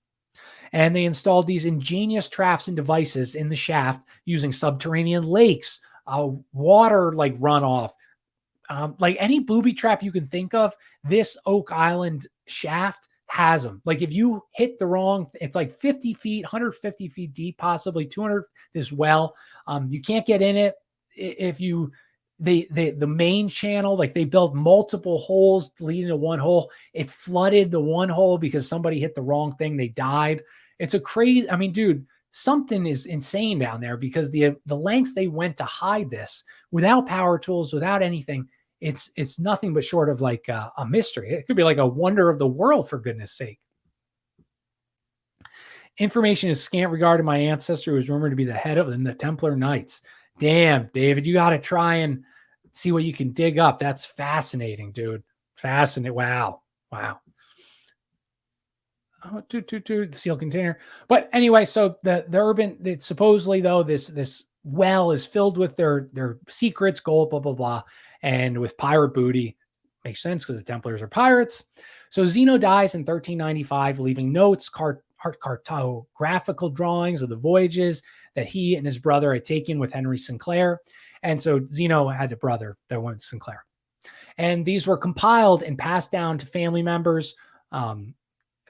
And they installed these ingenious traps and devices in the shaft using subterranean lakes, water like runoff, like any booby trap you can think of. This Oak Island shaft has them. Like if you hit the wrong, it's like 50 feet, 150 feet deep, possibly 200 this well. You can't get in it. If you the main channel, like they built multiple holes leading to one hole. It flooded the one hole because somebody hit the wrong thing. They died. It's a crazy, I mean, dude, something is insane down there because the lengths they went to hide this without power tools, without anything. It's nothing but short of like a mystery. It could be like a wonder of the world, for goodness sake. Information is scant regarding my ancestor, who is rumored to be the head of the Templar Knights. Damn, David, you got to try and see what you can dig up. That's fascinating, dude. Fascinating. Wow. Oh, the seal container. But anyway, so the urban, supposedly though, this well is filled with their secrets, gold, blah, blah, blah, and with pirate booty. Makes sense because the Templars are pirates. So Zeno dies in 1395, leaving notes, cartographical drawings of the voyages that he and his brother had taken with Henry Sinclair. And so Zeno had a brother that went Sinclair. And these were compiled and passed down to family members.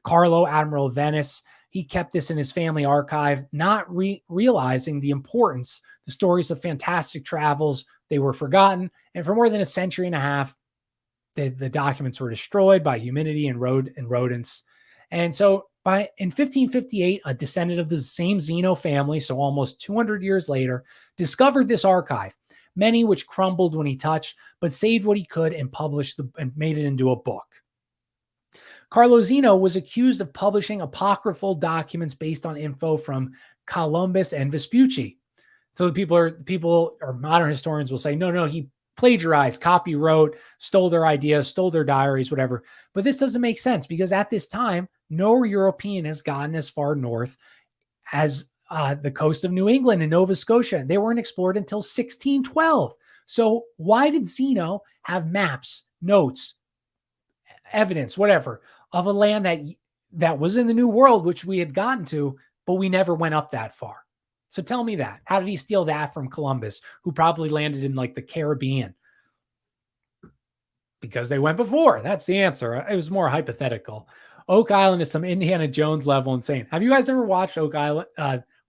Carlo, Admiral of Venice, he kept this in his family archive, not realizing the importance, the stories of fantastic travels, they were forgotten. And for more than a century and a half, the documents were destroyed by humidity and rodents. And so in 1558, a descendant of the same Zeno family, so almost 200 years later, discovered this archive, many which crumbled when he touched, but saved what he could and published and made it into a book. Carlo Zeno was accused of publishing apocryphal documents based on info from Columbus and Vespucci. So people or modern historians will say, no, he plagiarized, copywrote, stole their ideas, stole their diaries, whatever. But this doesn't make sense because at this time, no European has gotten as far north as the coast of New England and Nova Scotia. They weren't explored until 1612. So why did Zeno have maps, notes, evidence, whatever, of a land that was in the New World, which we had gotten to, but we never went up that far? So tell me that. How did he steal that from Columbus, who probably landed in like the Caribbean? Because they went before. That's the answer. It was more hypothetical. Oak Island is some Indiana Jones level insane. Have you guys ever watched Oak Island?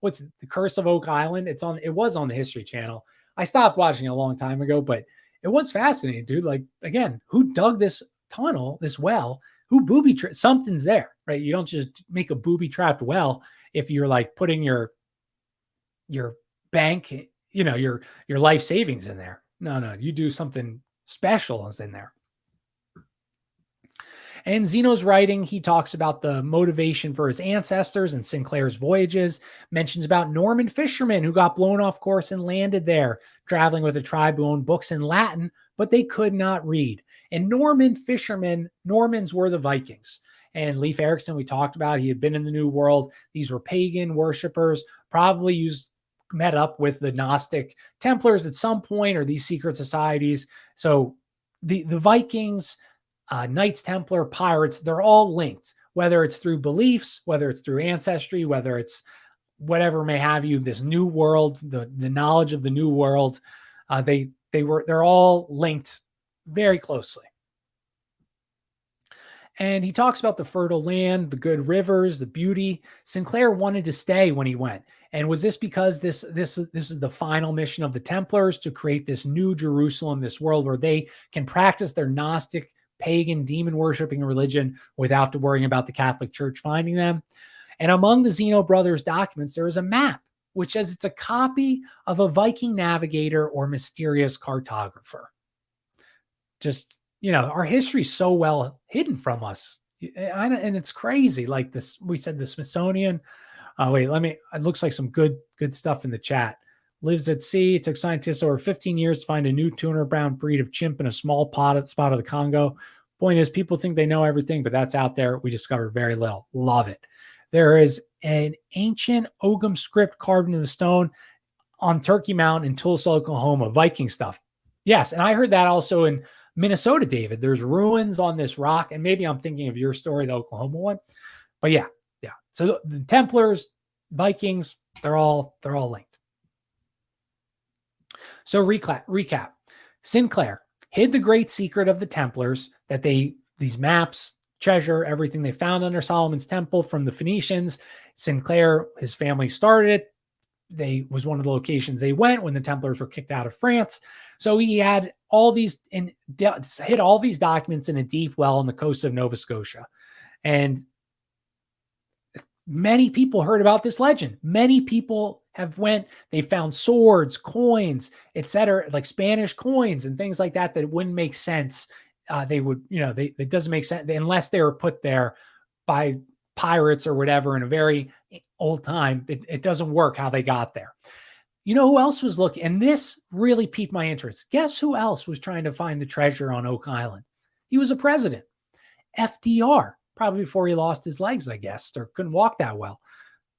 What's The Curse of Oak Island? It was on the History Channel. I stopped watching it a long time ago, but it was fascinating, dude. Like, again, who dug this tunnel, this well? Who booby trapped? Something's there, right? You don't just make a booby trapped well if you're like putting your bank, your life savings in there. No, you do something special is in there. And Zeno's writing, he talks about the motivation for his ancestors and Sinclair's voyages, mentions about Norman fishermen who got blown off course and landed there, traveling with a tribe who owned books in Latin, but they could not read. And Norman fishermen, Normans were the Vikings. And Leif Erikson, we talked about, he had been in the New World. These were pagan worshipers, probably met up with the Gnostic Templars at some point, or these secret societies. So the Vikings, Knights Templar, pirates, they're all linked, whether it's through beliefs, whether it's through ancestry, whether it's whatever may have you, this new world, the knowledge of the new world, they're all linked very closely. And he talks about the fertile land, the good rivers, the beauty. Sinclair wanted to stay when he went. And was this because this is the final mission of the Templars, to create this new Jerusalem, this world where they can practice their Gnostic, pagan, demon-worshipping religion without worrying about the Catholic Church finding them? And among the Zeno brothers' documents, there is a map, which says it's a copy of a Viking navigator or mysterious cartographer. Just, our history is so well hidden from us. And it's crazy. Like this, we said the Smithsonian. It looks like some good stuff in the chat. Lives at sea. It took scientists over 15 years to find a new tuna brown breed of chimp in a small spot of the Congo. Point is, people think they know everything, but that's out there. We discovered very little. Love it. There is an ancient Ogham script carved into the stone on Turkey Mountain in Tulsa, Oklahoma. Viking stuff. Yes, and I heard that also in Minnesota, David. There's ruins on this rock, and maybe I'm thinking of your story, the Oklahoma one. But yeah. So the Templars, Vikings, they're all linked. So recap. Sinclair hid the great secret of the Templars, that these maps, treasure, everything they found under Solomon's temple from the Phoenicians. Sinclair, his family started it. they was one of the locations they went when the Templars were kicked out of France. So he had all these and hid all these documents in a deep well on the coast of Nova Scotia. And many people heard about this legend. Many people they found swords, coins, etc., like Spanish coins and things like that wouldn't make sense. It doesn't make sense unless they were put there by pirates or whatever in a very old time. It doesn't work how they got there. You know who else was looking? And this really piqued my interest. Guess who else was trying to find the treasure on Oak Island? He was a president, FDR, probably before he lost his legs, I guess, or couldn't walk that well.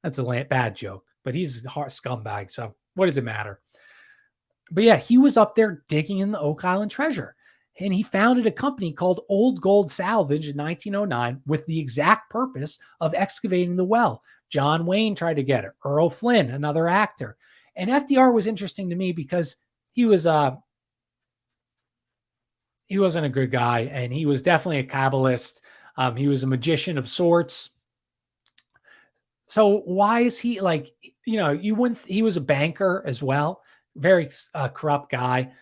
That's a bad joke, but he's a scumbag. So what does it matter? But yeah, he was up there digging in the Oak Island treasure. And he founded a company called Old Gold Salvage in 1909 with the exact purpose of excavating the well. John Wayne tried to get it. Earl Flynn, another actor. And FDR was interesting to me because he wasn't a good guy, and he was definitely a Kabbalist. He was a magician of sorts. So why is he he was a banker as well, very corrupt guy.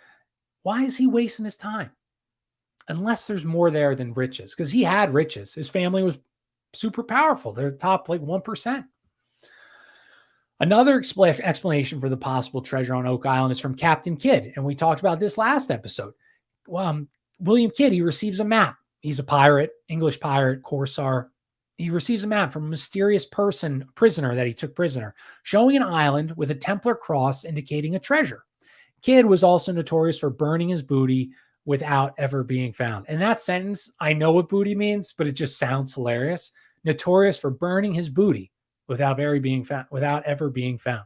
Why is he wasting his time? Unless there's more there than riches, because he had riches. His family was super powerful. They're the top 1%. Another explanation for the possible treasure on Oak Island is from Captain Kidd, and we talked about this last episode. William Kidd, he receives a map. He's a pirate, English pirate, corsair. He receives a map from a mysterious prisoner that he took prisoner, showing an island with a Templar cross indicating a treasure. Kidd was also notorious for burning his booty without ever being found. And that sentence, I know what booty means, but it just sounds hilarious. Notorious for burning his booty without ever being found.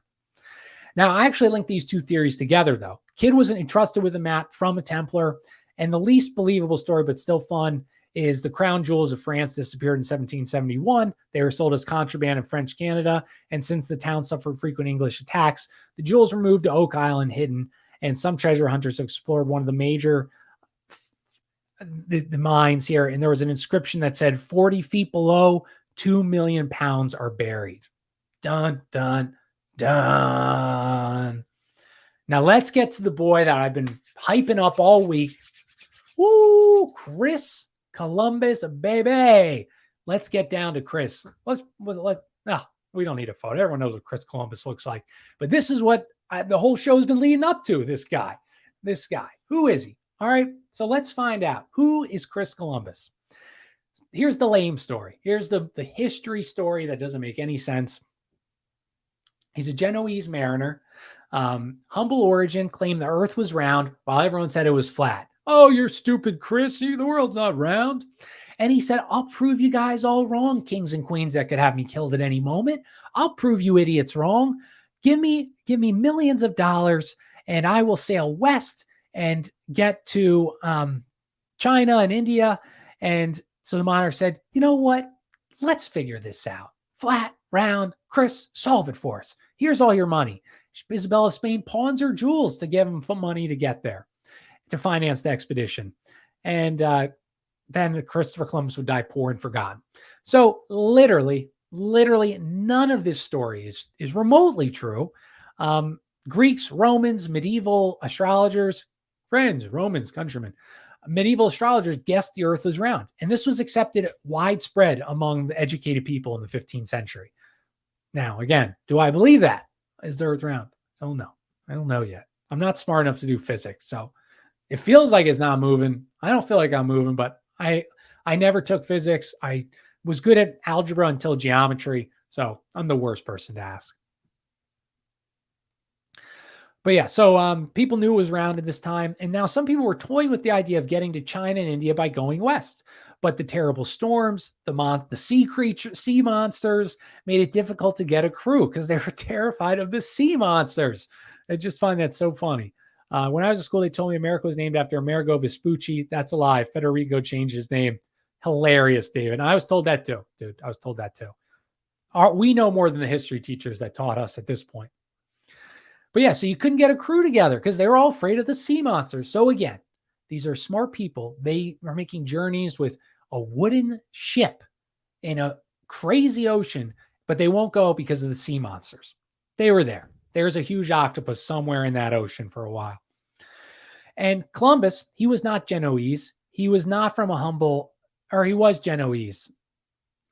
Now, I actually linked these two theories together, though. Kidd was entrusted with a map from a Templar, and the least believable story, but still fun, is the crown jewels of France disappeared in 1771. They were sold as contraband in French Canada, and since the town suffered frequent English attacks, the jewels were moved to Oak Island hidden, and some treasure hunters explored one of the major the mines here, and there was an inscription that said 40 feet below, 2 million pounds are buried. Dun, dun, dun. Now let's get to the boy that I've been hyping up all week. Woo, Chris Columbus, baby. Let's get down to Chris. We don't need a photo. Everyone knows what Chris Columbus looks like. But this is what the whole show's been leading up to, this guy. Who is he? All right, so let's find out. Who is Chris Columbus? Here's the lame story. Here's the history story that doesn't make any sense. He's a Genoese mariner. Humble origin, claimed the earth was round while everyone said it was flat. Oh, you're stupid, Chris. The world's not round. And he said, I'll prove you guys all wrong, kings and queens that could have me killed at any moment. I'll prove you idiots wrong. Give me millions of dollars, and I will sail west and get to China and India. And so the monarch said, you know what? Let's figure this out. Flat, round, Chris, solve it for us. Here's all your money. Isabella of Spain pawns her jewels to give him money to get there, to finance the expedition. And then Christopher Columbus would die poor and forgotten. So literally none of this story is remotely true. Greeks, Romans, medieval astrologers, friends, Romans, countrymen, medieval astrologers guessed the earth was round. And this was accepted widespread among the educated people in the 15th century. Now, again, do I believe that? Is the earth round? I don't know yet. I'm not smart enough to do physics. So it feels like it's not moving. I don't feel like I'm moving, but I never took physics. I was good at algebra until geometry. So I'm the worst person to ask. But yeah, so people knew it was round at this time. And now some people were toying with the idea of getting to China and India by going west. But the terrible storms, the sea monsters made it difficult to get a crew because they were terrified of the sea monsters. I just find that so funny. When I was at school, they told me America was named after Amerigo Vespucci. That's a lie. Federico changed his name. Hilarious, David. And I was told that too, dude. I was told that too. We know more than the history teachers that taught us at this point. But yeah, so you couldn't get a crew together because they were all afraid of the sea monsters. So again, these are smart people. They are making journeys with a wooden ship in a crazy ocean, but they won't go because of the sea monsters. They were there. There's a huge octopus somewhere in that ocean for a while. And Columbus, he was not Genoese. He was not from a humble, or he was Genoese.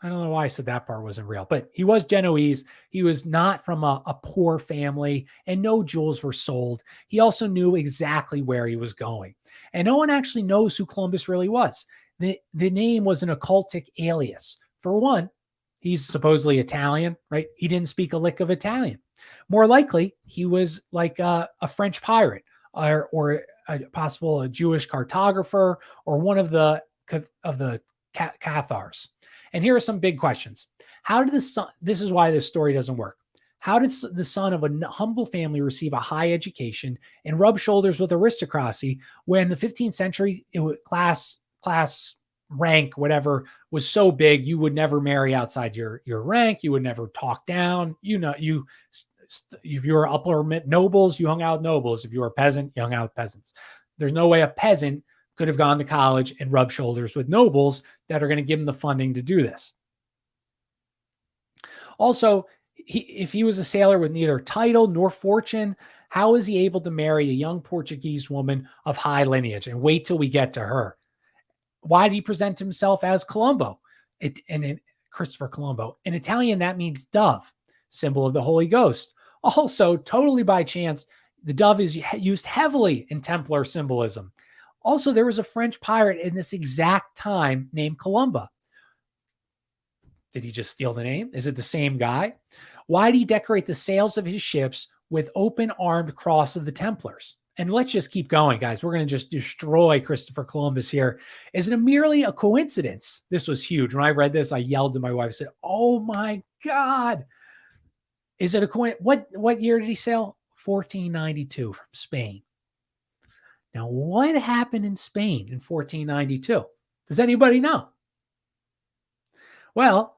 I don't know why I said that part wasn't real, but he was Genoese. He was not from a poor family, and no jewels were sold. He also knew exactly where he was going. And no one actually knows who Columbus really was. The name was an occultic alias. For one, he's supposedly Italian, right? He didn't speak a lick of Italian. More likely, he was like a French pirate or a Jewish cartographer or one of the Cathars. And here are some big questions. How did the son, this is why this story doesn't work. How did the son of a humble family receive a high education and rub shoulders with aristocracy when in the 15th century, class rank, whatever, was so big, you would never marry outside your rank. You would never talk down. If you were upper nobles, you hung out with nobles. If you were a peasant, you hung out with peasants. There's no way a peasant could have gone to college and rubbed shoulders with nobles that are going to give him the funding to do this. Also, if he was a sailor with neither title nor fortune, how is he able to marry a young Portuguese woman of high lineage? And wait till we get to her. Why did he present himself as Colombo? Christopher Colombo. In Italian, that means dove, symbol of the Holy Ghost. Also, totally by chance, the dove is used heavily in Templar symbolism. Also, there was a French pirate in this exact time named Columba. Did he just steal the name? Is it the same guy? Why did he decorate the sails of his ships with open-armed cross of the Templars? And let's just keep going, guys. We're going to just destroy Christopher Columbus here. Is it merely a coincidence? This was huge. When I read this, I yelled to my wife, I said, oh my God. Is it a coincidence? What year did he sail? 1492 from Spain. Now, what happened in Spain in 1492? Does anybody know? Well,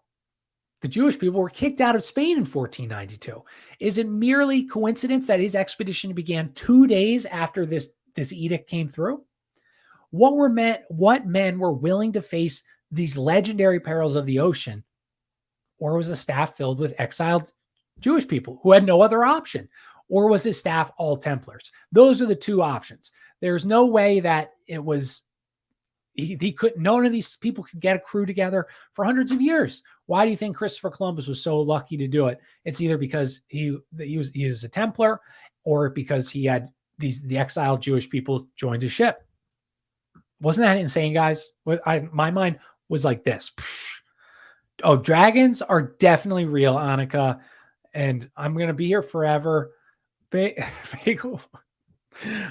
the Jewish people were kicked out of Spain in 1492. Is it merely coincidence that his expedition began 2 days after this edict came through? What men were willing to face these legendary perils of the ocean? Or was the staff filled with exiled Jewish people who had no other option? Or was his staff all Templars? Those are the two options. There's no way that it was, he couldn't, none of these people could get a crew together for hundreds of years. Why do you think Christopher Columbus was so lucky to do it? It's either because he was a Templar or because he had the exiled Jewish people joined his ship. Wasn't that insane, guys? My mind was like this. Oh, dragons are definitely real, Annika. And I'm going to be here forever.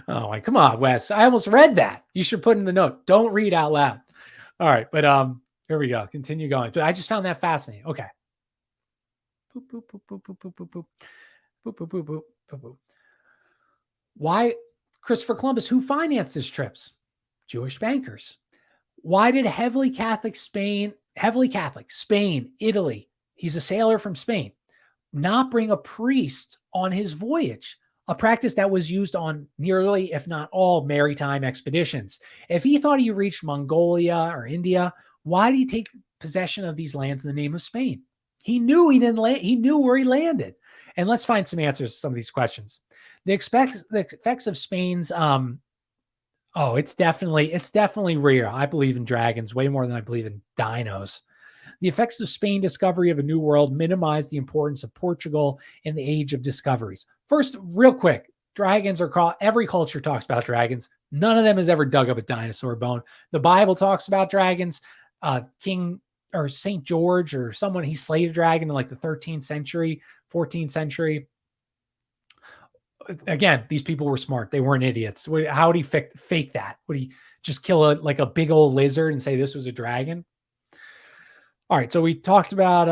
Oh my, come on, Wes. I almost read that. You should put in the note. Don't read out loud. All right, but here we go. Continue going. But I just found that fascinating. Okay. Boop, boop, boop, boop, boop, boop, boop, boop. Boop, boop, boop, boop, boop, boop. Why Christopher Columbus? Who financed his trips? Jewish bankers. Why did heavily Catholic Spain, Italy, he's a sailor from Spain, not bring a priest on his voyage? A practice that was used on nearly, if not all, maritime expeditions. If he thought he reached Mongolia or India, why did he take possession of these lands in the name of Spain? He knew he didn't land. He knew where he landed. And let's find some answers to some of these questions. The effects of Spain's, it's definitely real. I believe in dragons way more than I believe in dinos. The effects of Spain's discovery of a new world minimized the importance of Portugal in the age of discoveries. First, real quick, dragons are every culture talks about dragons. None of them has ever dug up a dinosaur bone. The Bible talks about dragons. King or St. George or someone, he slayed a dragon in like the 13th century, 14th century. Again, these people were smart. They weren't idiots. How would he fake that? Would he just kill a big old lizard and say this was a dragon? All right, so we talked about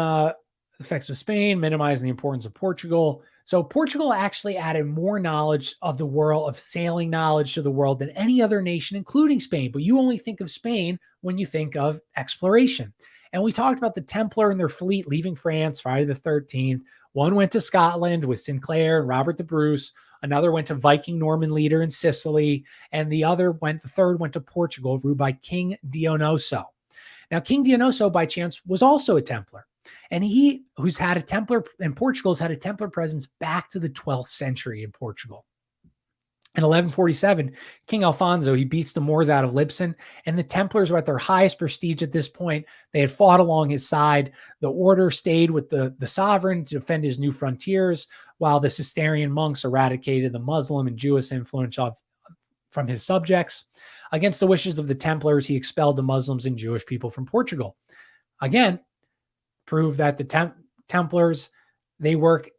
the effects of Spain, minimizing the importance of Portugal. So Portugal actually added more knowledge of the world, of sailing knowledge to the world than any other nation, including Spain. But you only think of Spain when you think of exploration. And we talked about the Templar and their fleet leaving France Friday the 13th. One went to Scotland with Sinclair and Robert the Bruce. Another went to Viking Norman leader in Sicily. And the third went to Portugal, ruled by King Dionyso. Now, King Dionyso, by chance, was also a Templar. And he, who's had a Templar in Portugal, has had a Templar presence back to the 12th century in Portugal. In 1147, King Alfonso, he beats the Moors out of Libsyn, and the Templars were at their highest prestige at this point. They had fought along his side. The order stayed with the sovereign to defend his new frontiers, while the Cistercian monks eradicated the Muslim and Jewish influence from his subjects. Against the wishes of the Templars, he expelled the Muslims and Jewish people from Portugal. Again, prove that the Templars, they work.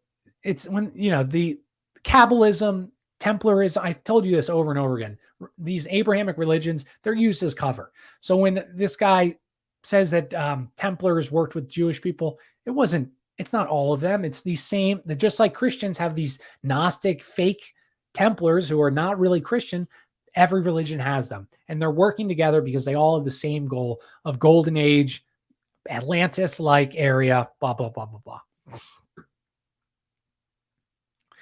It's when, the Kabbalism, Templarism, I've told you this over and over again. These Abrahamic religions, they're used as cover. So when this guy says that Templars worked with Jewish people, it's not all of them. It's these same, just like Christians have these Gnostic fake Templars who are not really Christian, every religion has them. And they're working together because they all have the same goal of Golden Age, Atlantis-like area, blah, blah, blah, blah, blah.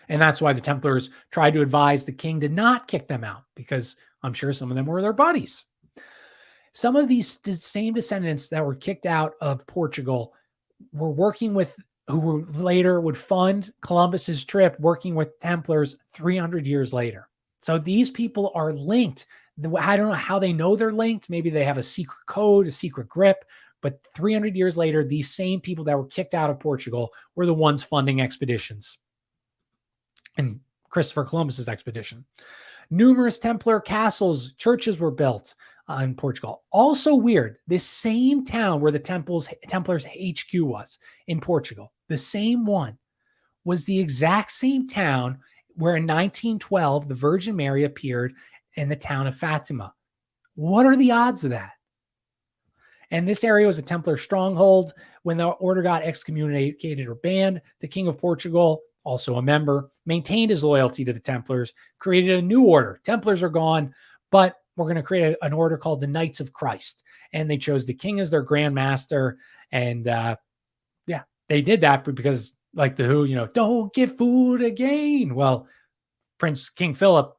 And that's why the Templars tried to advise the king to not kick them out, because I'm sure some of them were their buddies. Some of these same descendants that were kicked out of Portugal were working with, who later would fund Columbus's trip, working with Templars 300 years later. So these people are linked. I don't know how they know they're linked. Maybe they have a secret code, a secret grip. But 300 years later, these same people that were kicked out of Portugal were the ones funding expeditions. And Christopher Columbus's expedition. Numerous Templar castles, churches were built in Portugal. Also weird, this same town where the Templars HQ was in Portugal, the same one, was the exact same town where in 1912 the Virgin Mary appeared in the town of Fatima. What are the odds of that? And this area was a Templar stronghold. When the order got excommunicated or banned, the King of Portugal, also a member, maintained his loyalty to the Templars, created a new order. Templars are gone, but we're going to create an order called the Knights of Christ. And they chose the king as their Grand Master. And they did that because, like the Who, don't give food again. Well, King Philip,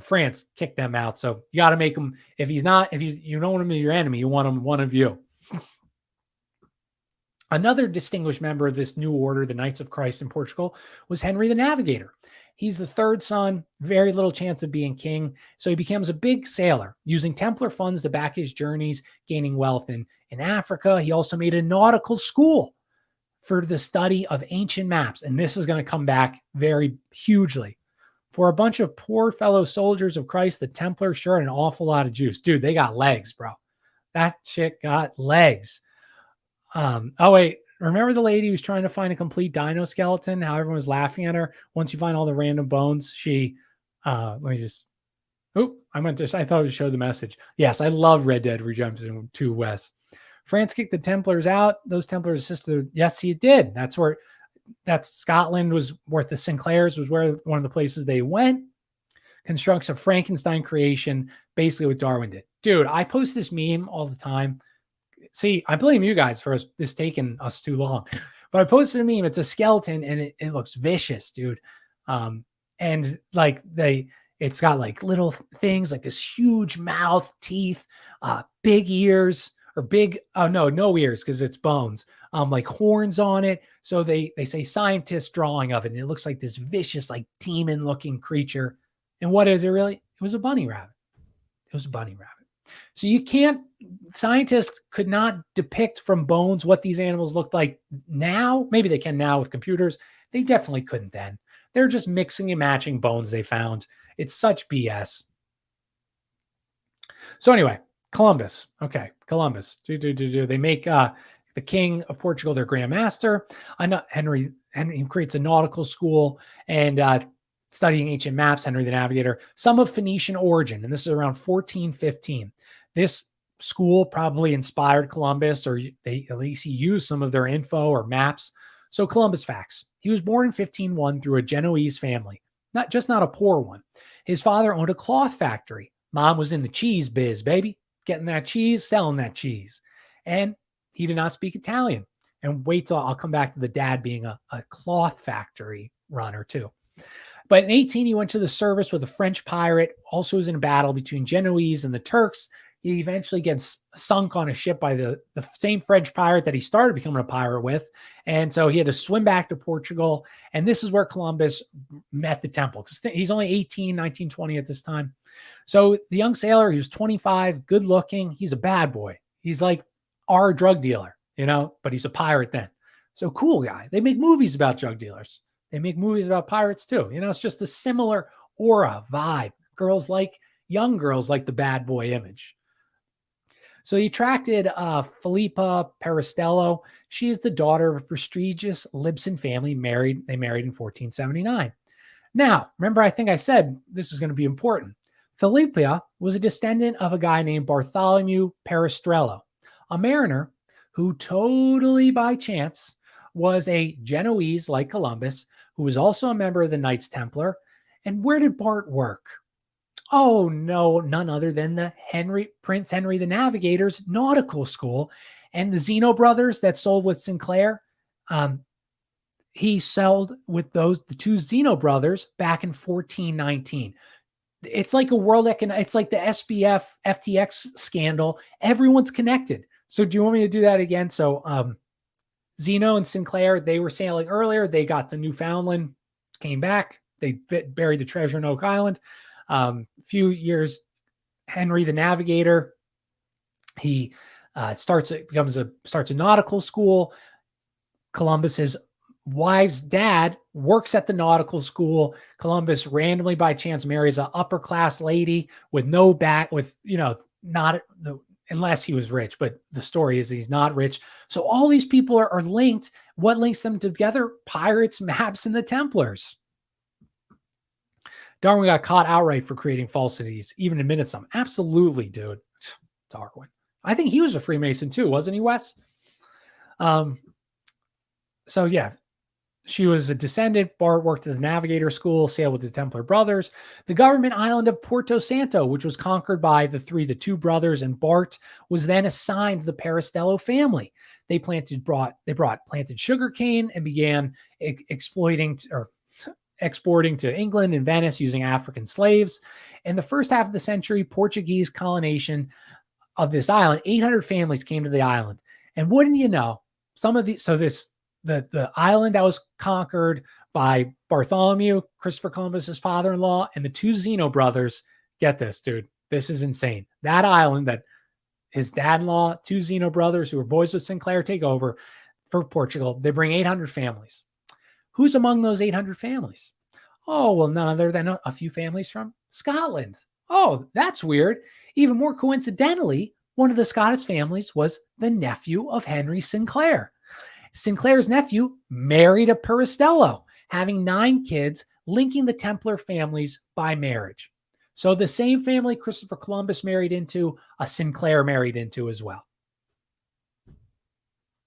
France kicked them out. So you got to make him, you don't want him to be your enemy, you want him one of you. Another distinguished member of this new order, the Knights of Christ in Portugal, was Henry the Navigator. He's the third son, very little chance of being king. So he becomes a big sailor, using Templar funds to back his journeys, gaining wealth in Africa. He also made a nautical school for the study of ancient maps. And this is going to come back very hugely. For a bunch of poor fellow soldiers of Christ, the Templars sure had an awful lot of juice. Dude, they got legs, bro. That shit got legs. Remember the lady who's trying to find a complete dino skeleton? How everyone was laughing at her? Once you find all the random bones, I thought it would show the message. Yes, I love Red Dead Redemption 2 West. France kicked the Templars out. Those Templars assisted. Yes, he did. That's Scotland was worth the Sinclairs was where one of the places they went. Constructs a Frankenstein creation, basically what Darwin did. Dude, I post this meme all the time. See, I blame you guys for this taking us too long. But I posted a meme. It's a skeleton and it looks vicious, dude. And like it's got like little things like this huge mouth, teeth, big ears or no ears because it's bones. Like horns on it. So they say scientist drawing of it. And it looks like this vicious, like demon looking creature. And what is it really? It was a bunny rabbit. So scientists could not depict from bones what these animals looked like now. Maybe they can now with computers. They definitely couldn't then. They're just mixing and matching bones they found. It's such BS. So anyway, Columbus. Okay, Columbus. They make the King of Portugal their Grand Master. Henry creates a nautical school and studying ancient maps, Henry the Navigator, some of Phoenician origin. And this is around 1415. This school probably inspired Columbus, or at least he used some of their info or maps. So Columbus facts. He was born in 1501 through a Genoese family, not a poor one. His father owned a cloth factory. Mom was in the cheese biz, baby, getting that cheese, selling that cheese. And he did not speak Italian. And wait till I'll come back to the dad being a cloth factory runner too. But in 18, he went to the service with a French pirate, also was in a battle between Genoese and the Turks. He eventually gets sunk on a ship by the same French pirate that he started becoming a pirate with. And so he had to swim back to Portugal. And this is where Columbus met the Temple, because he's only 18, 19, 20 at this time. So the young sailor, he was 25, good looking. He's a bad boy. He's like our drug dealer, but he's a pirate then. So cool guy. They make movies about drug dealers. They make movies about pirates too. It's just a similar aura, vibe. Young girls like the bad boy image. So he attracted Philippa Peristello. She is the daughter of a prestigious Libson family. They married in 1479. Now, remember, I think I said this is going to be important. Philippa was a descendant of a guy named Bartholomew Peristrello, a mariner who totally by chance was a Genoese like Columbus, who was also a member of the Knights Templar. And where did Bart work? Oh, no, none other than the Prince Henry the Navigator's nautical school. And the Zeno brothers that sold with Sinclair, he sold with the two Zeno brothers back in 1419. It's like it's like the SBF FTX scandal. Everyone's connected. So do you want me to do that again? So Zeno and Sinclair, they were sailing earlier. They got to Newfoundland, came back. They buried the treasure in Oak Island. Few years, Henry the Navigator, he starts a nautical school. Columbus's wife's dad works at the nautical school. Columbus randomly by chance marries an upper class lady with no back, unless he was rich, but the story is he's not rich. So all these people are linked. What links them together? Pirates, maps, and the Templars. Darwin got caught outright for creating falsities, even admitted some. Absolutely, dude. Darwin. I think he was a Freemason too, wasn't he, Wes? So yeah, she was a descendant. Bart worked at the Navigator School, sailed with the Templar brothers. The government island of Porto Santo, which was conquered by the two brothers, and Bart was then assigned to the Peristello family. They planted sugarcane and began exporting to England and Venice using African slaves. In the first half of the century, Portuguese colonization of this island, 800 families came to the island. And wouldn't you know, the island that was conquered by Bartholomew, Christopher Columbus's father-in-law, and the two Zeno brothers, get this, dude, this is insane. That island that his dad-in-law, two Zeno brothers who were boys with Sinclair take over for Portugal, they bring 800 families. Who's among those 800 families? Oh, well, none other than a few families from Scotland. Oh, that's weird. Even more coincidentally, one of the Scottish families was the nephew of Henry Sinclair. Sinclair's nephew married a Peristello, having 9 kids, linking the Templar families by marriage. So the same family Christopher Columbus married into, a Sinclair married into as well.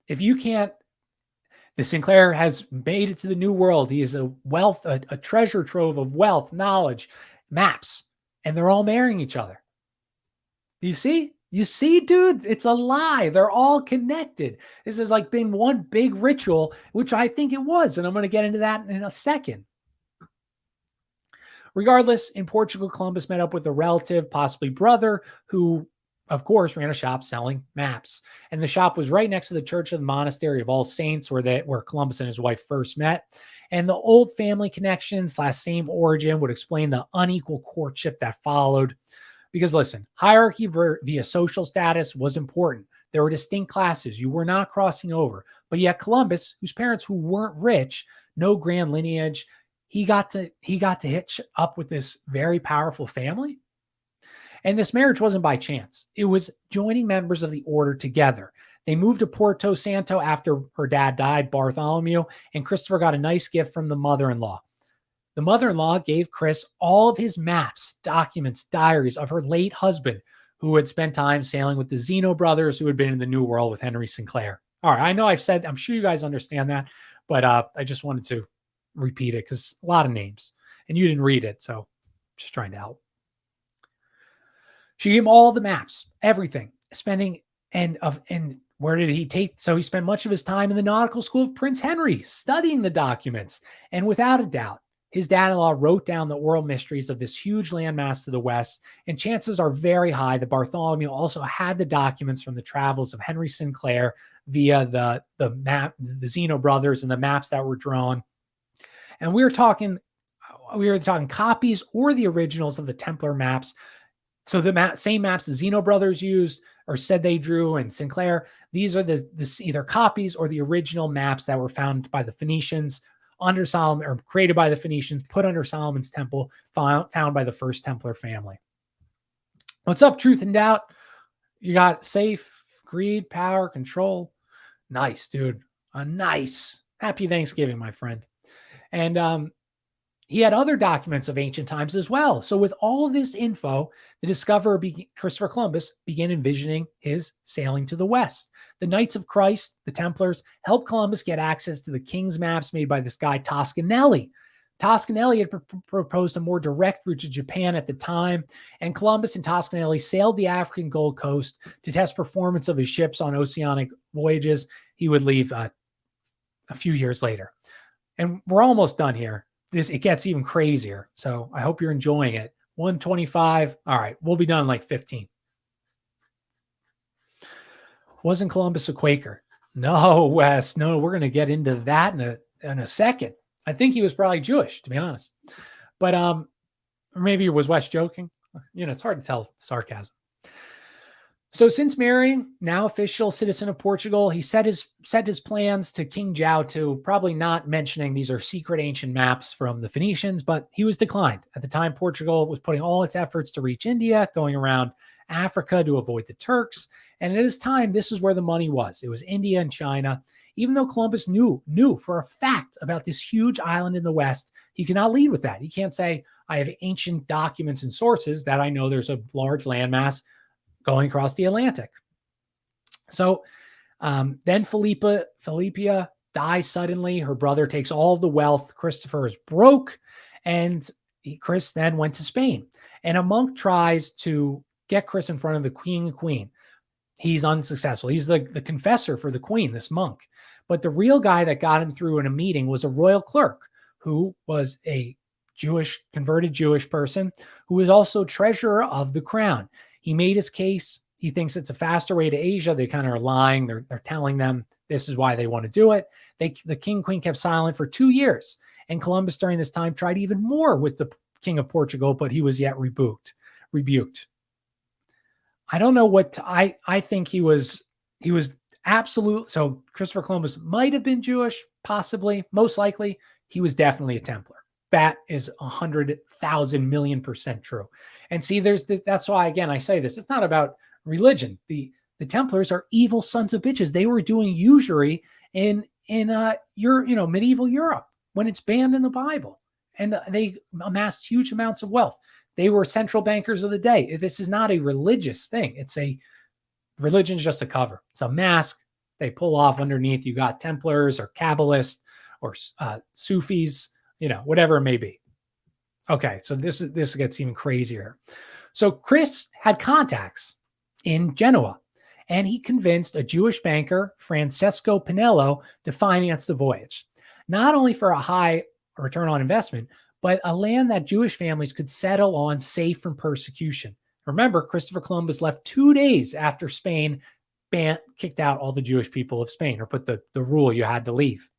The Sinclair has made it to the New World. He is a treasure trove of wealth, knowledge, maps, and they're all marrying each other. Do you see? You see, dude, it's a lie. They're all connected. This has been one big ritual, which I think it was, and I'm going to get into that in a second. Regardless, in Portugal, Columbus met up with a relative, possibly brother, who of course, ran a shop selling maps. And the shop was right next to the Church of the Monastery of All Saints, where Columbus and his wife first met. And the old family connections / same origin would explain the unequal courtship that followed. Because listen, hierarchy via social status was important. There were distinct classes. You were not crossing over. But yet Columbus, whose parents who weren't rich, no grand lineage, he got to hitch up with this very powerful family. And this marriage wasn't by chance. It was joining members of the order together. They moved to Porto Santo after her dad died, Bartholomew, and Christopher got a nice gift from the mother-in-law. The mother-in-law gave Chris all of his maps, documents, diaries of her late husband, who had spent time sailing with the Zeno brothers, who had been in the New World with Henry Sinclair. All right, I know I'm sure you guys understand that, but I just wanted to repeat it because a lot of names, and you didn't read it, so just trying to help. She gave him all the maps, everything, and where did he take? So he spent much of his time in the nautical school of Prince Henry, studying the documents. And without a doubt, his dad-in-law wrote down the oral mysteries of this huge landmass to the west, and chances are very high that Bartholomew also had the documents from the travels of Henry Sinclair via the map, the Zeno brothers, and the maps that were drawn. And we were talking copies or the originals of the Templar maps. So the same maps the Zeno brothers used or said they drew, and Sinclair, these are the either copies or the original maps that were found by the Phoenicians under Solomon, or created by the Phoenicians, put under Solomon's temple, found by the first Templar family. What's up, Truth and Doubt? You got safe, greed, power, control. Nice, dude. Nice. Happy Thanksgiving, my friend. And he had other documents of ancient times as well. So with all of this info, the discoverer, Christopher Columbus, began envisioning his sailing to the west. The Knights of Christ, the Templars, helped Columbus get access to the king's maps made by this guy Toscanelli. Toscanelli had proposed a more direct route to Japan at the time, and Columbus and Toscanelli sailed the African Gold Coast to test performance of his ships on oceanic voyages. He would leave a few years later. And we're almost done here. It gets even crazier. So I hope you're enjoying it. 125. All right. We'll be done in like 15. Wasn't Columbus a Quaker? No, Wes. No, we're going to get into that in a second. I think he was probably Jewish, to be honest. But or maybe was Wes joking? It's hard to tell sarcasm. So since marrying, now official citizen of Portugal, he set his plans to King Zhao, probably not mentioning these are secret ancient maps from the Phoenicians, but he was declined. At the time, Portugal was putting all its efforts to reach India, going around Africa to avoid the Turks. And at his time, this is where the money was. It was India and China. Even though Columbus knew for a fact about this huge island in the West, he could not lead with that. He can't say, I have ancient documents and sources that I know there's a large landmass going across the Atlantic. So then Philippia dies suddenly. Her brother takes all of the wealth. Christopher is broke, and Chris then went to Spain. And a monk tries to get Chris in front of the king and queen. He's unsuccessful. He's the confessor for the queen, this monk. But the real guy that got him through in a meeting was a royal clerk who was a converted Jewish person who was also treasurer of the crown. He made his case. He thinks it's a faster way to Asia. They kind of are lying. They're telling them this is why they want to do it. The king and queen kept silent for 2 years. And Columbus during this time tried even more with the king of Portugal, but he was yet rebuked. I don't know what I think he was absolute. So Christopher Columbus might have been Jewish, possibly, most likely. He was definitely a Templar. That is 100,000,000,000% true. And see, that's why, again, I say this. It's not about religion. The Templars are evil sons of bitches. They were doing usury in medieval Europe when it's banned in the Bible. And they amassed huge amounts of wealth. They were central bankers of the day. This is not a religious thing. Religion's just a cover. It's a mask they pull off underneath. You got Templars or Kabbalists or Sufis, whatever it may be. Okay, so this gets even crazier. So Chris had contacts in Genoa, and he convinced a Jewish banker, Francesco Pinello, to finance the voyage, not only for a high return on investment, but a land that Jewish families could settle on safe from persecution. Remember, Christopher Columbus left 2 days after Spain kicked out all the Jewish people of Spain, or put the rule you had to leave.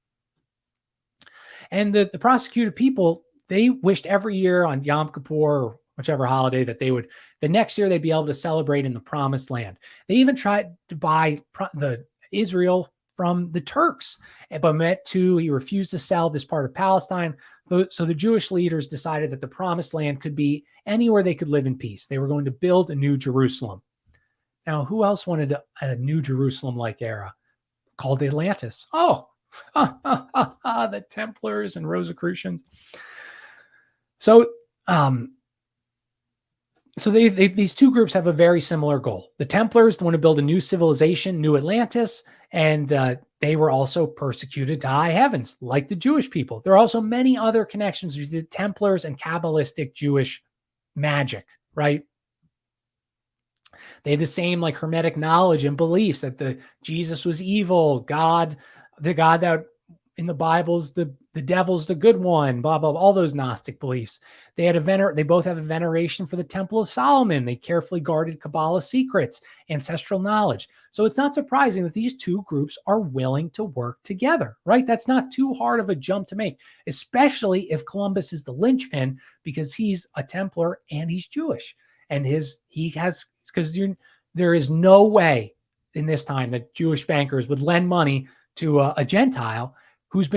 And the prosecuted people, they wished every year on Yom Kippur, or whichever holiday, that the next year they'd be able to celebrate in the promised land. They even tried to buy the Israel from the Turks, but he refused to sell this part of Palestine. So the Jewish leaders decided that the promised land could be anywhere they could live in peace. They were going to build a new Jerusalem. Now, who else wanted a new Jerusalem-like era? Called Atlantis. Oh, the Templars and Rosicrucians. So these two groups have a very similar goal. The Templars want to build a new civilization, New Atlantis, and they were also persecuted to high heavens, like the Jewish people. There are also many other connections with the Templars and Kabbalistic Jewish magic, right? They had the same Hermetic knowledge and beliefs that Jesus was evil, the God that in the Bibles, the devil's the good one, blah, blah, blah, all those Gnostic beliefs. They both have a veneration for the Temple of Solomon. They carefully guarded Kabbalah secrets, ancestral knowledge. So it's not surprising that these two groups are willing to work together, right? That's not too hard of a jump to make, especially if Columbus is the linchpin because he's a Templar and he's Jewish. And there is no way in this time that Jewish bankers would lend money to a Gentile who's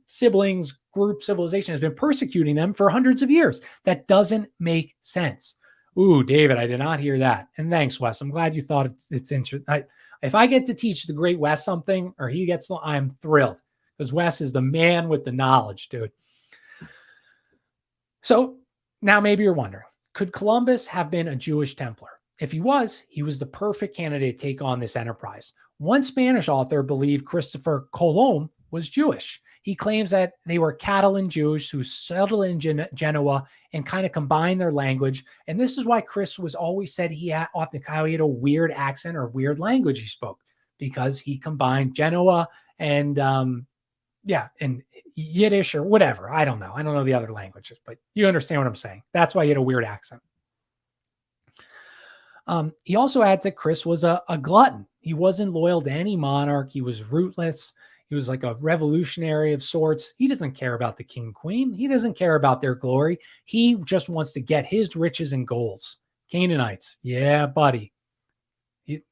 siblings, group civilization has been persecuting them for hundreds of years. That doesn't make sense. Ooh, David, I did not hear that. And thanks, Wes. I'm glad you thought it's interesting. If I get to teach the great Wes something, or he gets, I'm thrilled because Wes is the man with the knowledge, dude. So now maybe you're wondering, could Columbus have been a Jewish Templar? If he was the perfect candidate to take on this enterprise. One Spanish author believed Christopher Colomb was Jewish. He claims that they were Catalan Jews who settled in Genoa and kind of combined their language. And this is why Chris was always said he had a weird accent or weird language he spoke, because he combined Genoa and and Yiddish or whatever. I don't know. I don't know the other languages, but you understand what I'm saying. That's why he had a weird accent. He also adds that Chris was a glutton. He wasn't loyal to any monarch. He was rootless. He was like a revolutionary of sorts. He doesn't care about the king, queen. He doesn't care about their glory. He just wants to get his riches and goals. Canaanites. Yeah, buddy.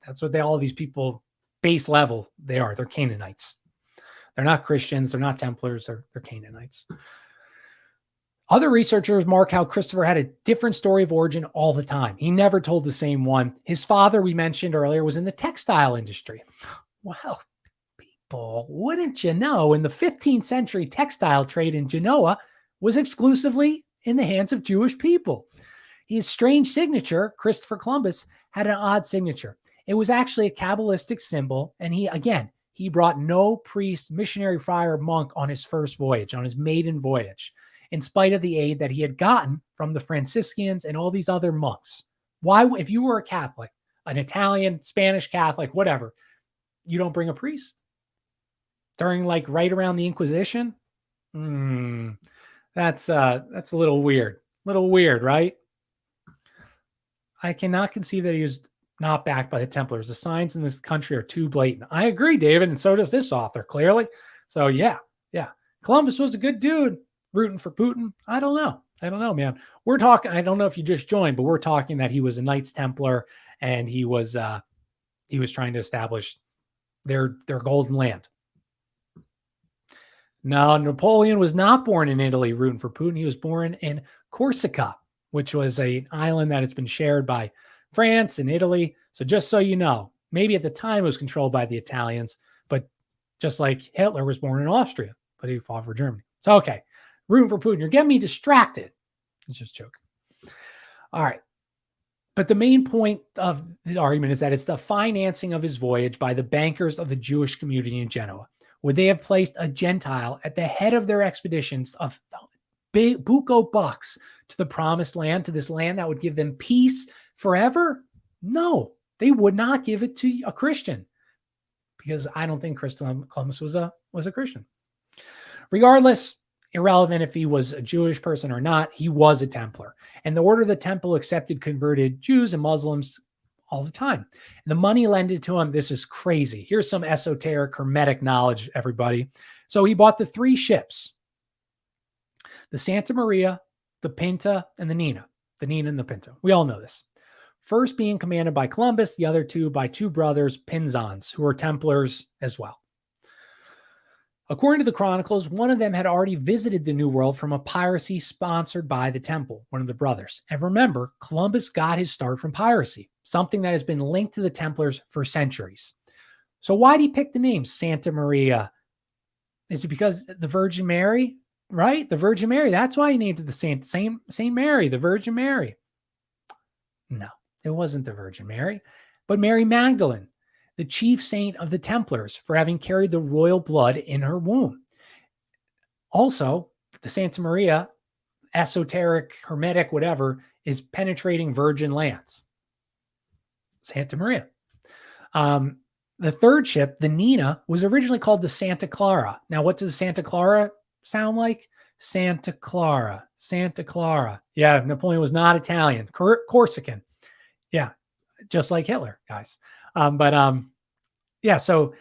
That's what all these people, base level, they are. They're Canaanites. They're not Christians. They're not Templars. They're Canaanites. Other researchers mark how Christopher had a different story of origin all the time. He never told the same one. His father, we mentioned earlier, was in the textile industry. Well, people, wouldn't you know, in the 15th century, textile trade in Genoa was exclusively in the hands of Jewish people. His strange signature, Christopher Columbus, had an odd signature. It was actually a Kabbalistic symbol, and he brought no priest, missionary, friar, monk on his first voyage, on his maiden voyage, in spite of the aid that he had gotten from the Franciscans and all these other monks. Why, if you were a Catholic, an Italian, Spanish Catholic, whatever, you don't bring a priest? During right around the Inquisition? That's a little weird. Little weird, right? I cannot conceive that he was not backed by the Templars. The signs in this country are too blatant. I agree, David, and so does this author, clearly. So yeah. Columbus was a good dude. Rooting for Putin? I don't know, man. We're talking, I don't know if you just joined, but we're talking that he was a Knights Templar and he was trying to establish their golden land. No, Napoleon was not born in Italy rooting for Putin. He was born in Corsica, which was an island that has been shared by France and Italy. So just so you know, maybe at the time it was controlled by the Italians, but just like Hitler was born in Austria, but he fought for Germany. So, okay. Rooting for Putin. You're getting me distracted. I'm just joking. All right. But the main point of the argument is that it's the financing of his voyage by the bankers of the Jewish community in Genoa. Would they have placed a Gentile at the head of their expeditions of big buco bucks to the promised land, to this land that would give them peace forever? No, they would not give it to a Christian, because I don't think Columbus was a Christian. Regardless, irrelevant if he was a Jewish person or not, he was a Templar. And the Order of the Temple accepted converted Jews and Muslims all the time. And the money lended to him, this is crazy. Here's some esoteric hermetic knowledge, everybody. So he bought the 3 ships, the Santa Maria, the Pinta, and the Nina. The Nina and the Pinta. We all know this. First being commanded by Columbus, the other 2 by 2 brothers, Pinzons, who were Templars as well. According to the chronicles, one of them had already visited the New World from a piracy sponsored by the temple, one of the brothers. And remember, Columbus got his start from piracy, something that has been linked to the Templars for centuries. So why did he pick the name Santa Maria? Is it because the Virgin Mary, right? The Virgin Mary. That's why he named it the Saint Mary, the Virgin Mary. No, it wasn't the Virgin Mary, but Mary Magdalene, the chief saint of the Templars, for having carried the royal blood in her womb. Also, the Santa Maria, esoteric, hermetic, whatever, is penetrating virgin lands. Santa Maria. The third ship, the Nina, was originally called the Santa Clara. Now, what does Santa Clara sound like? Santa Clara, Santa Clara. Yeah, Napoleon was not Italian, Corsican. Yeah, just like Hitler, guys. Yeah, so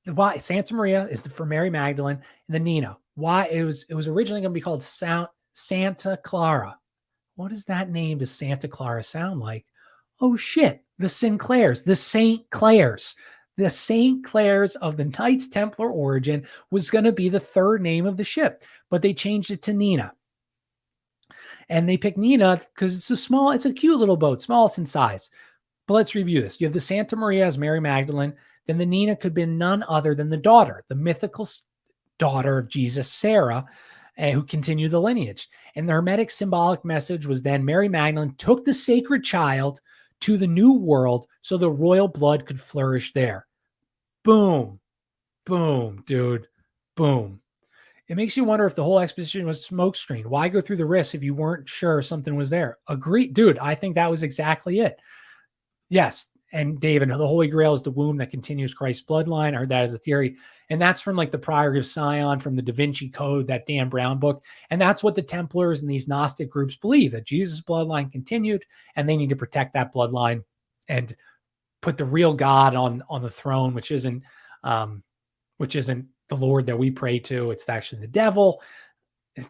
why Santa Maria is for Mary Magdalene, and the Nina. Why it was originally going to be called Santa Clara. What does that name to Santa Clara sound like? Oh shit, the Sinclairs, the St. Clairs. The St. Clairs of the Knights Templar origin was going to be the third name of the ship, but they changed it to Nina. And they picked Nina because it's a cute little boat, smallest in size. But let's review this. You have the Santa Maria as Mary Magdalene. Then the Nina could be none other than the daughter, the mythical daughter of Jesus, Sarah, who continued the lineage. And the Hermetic symbolic message was then Mary Magdalene took the sacred child to the new world so the royal blood could flourish there. Boom. Boom, dude. Boom. It makes you wonder if the whole exposition was smokescreen. Why go through the risks if you weren't sure something was there? Agreed. Dude, I think that was exactly it. Yes. And David, the Holy Grail is the womb that continues Christ's bloodline. I heard that as a theory. And that's from like the Priory of Sion, from the Da Vinci Code, that Dan Brown book. And that's what the Templars and these Gnostic groups believe, that Jesus' bloodline continued, and they need to protect that bloodline and put the real God on the throne, which isn't the Lord that we pray to. It's actually the devil.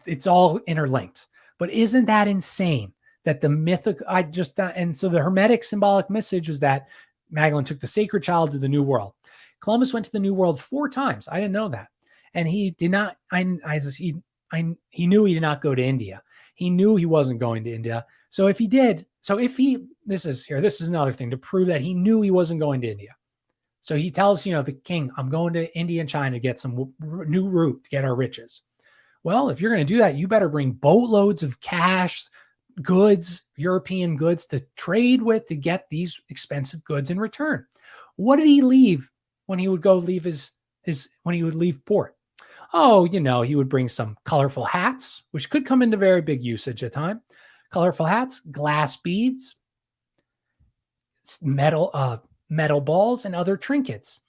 It's all interlinked. But isn't that insane? That the mythic, and so the Hermetic symbolic message was that Magdalene took the sacred child to the New World. Columbus went to the New World 4 times. I didn't know that. And he did not, he knew he did not go to India. He knew he wasn't going to India. So if he did, this is another thing to prove that he knew he wasn't going to India. So he tells, the king, I'm going to India and China to get some new route to get our riches. Well, if you're going to do that, you better bring boatloads of cash, goods, European goods to trade with to get these expensive goods in return. What did he leave when he would go leave when he would leave port? Oh, he would bring some colorful hats, which could come into very big usage at the time. Colorful hats, glass beads, metal balls, and other trinkets.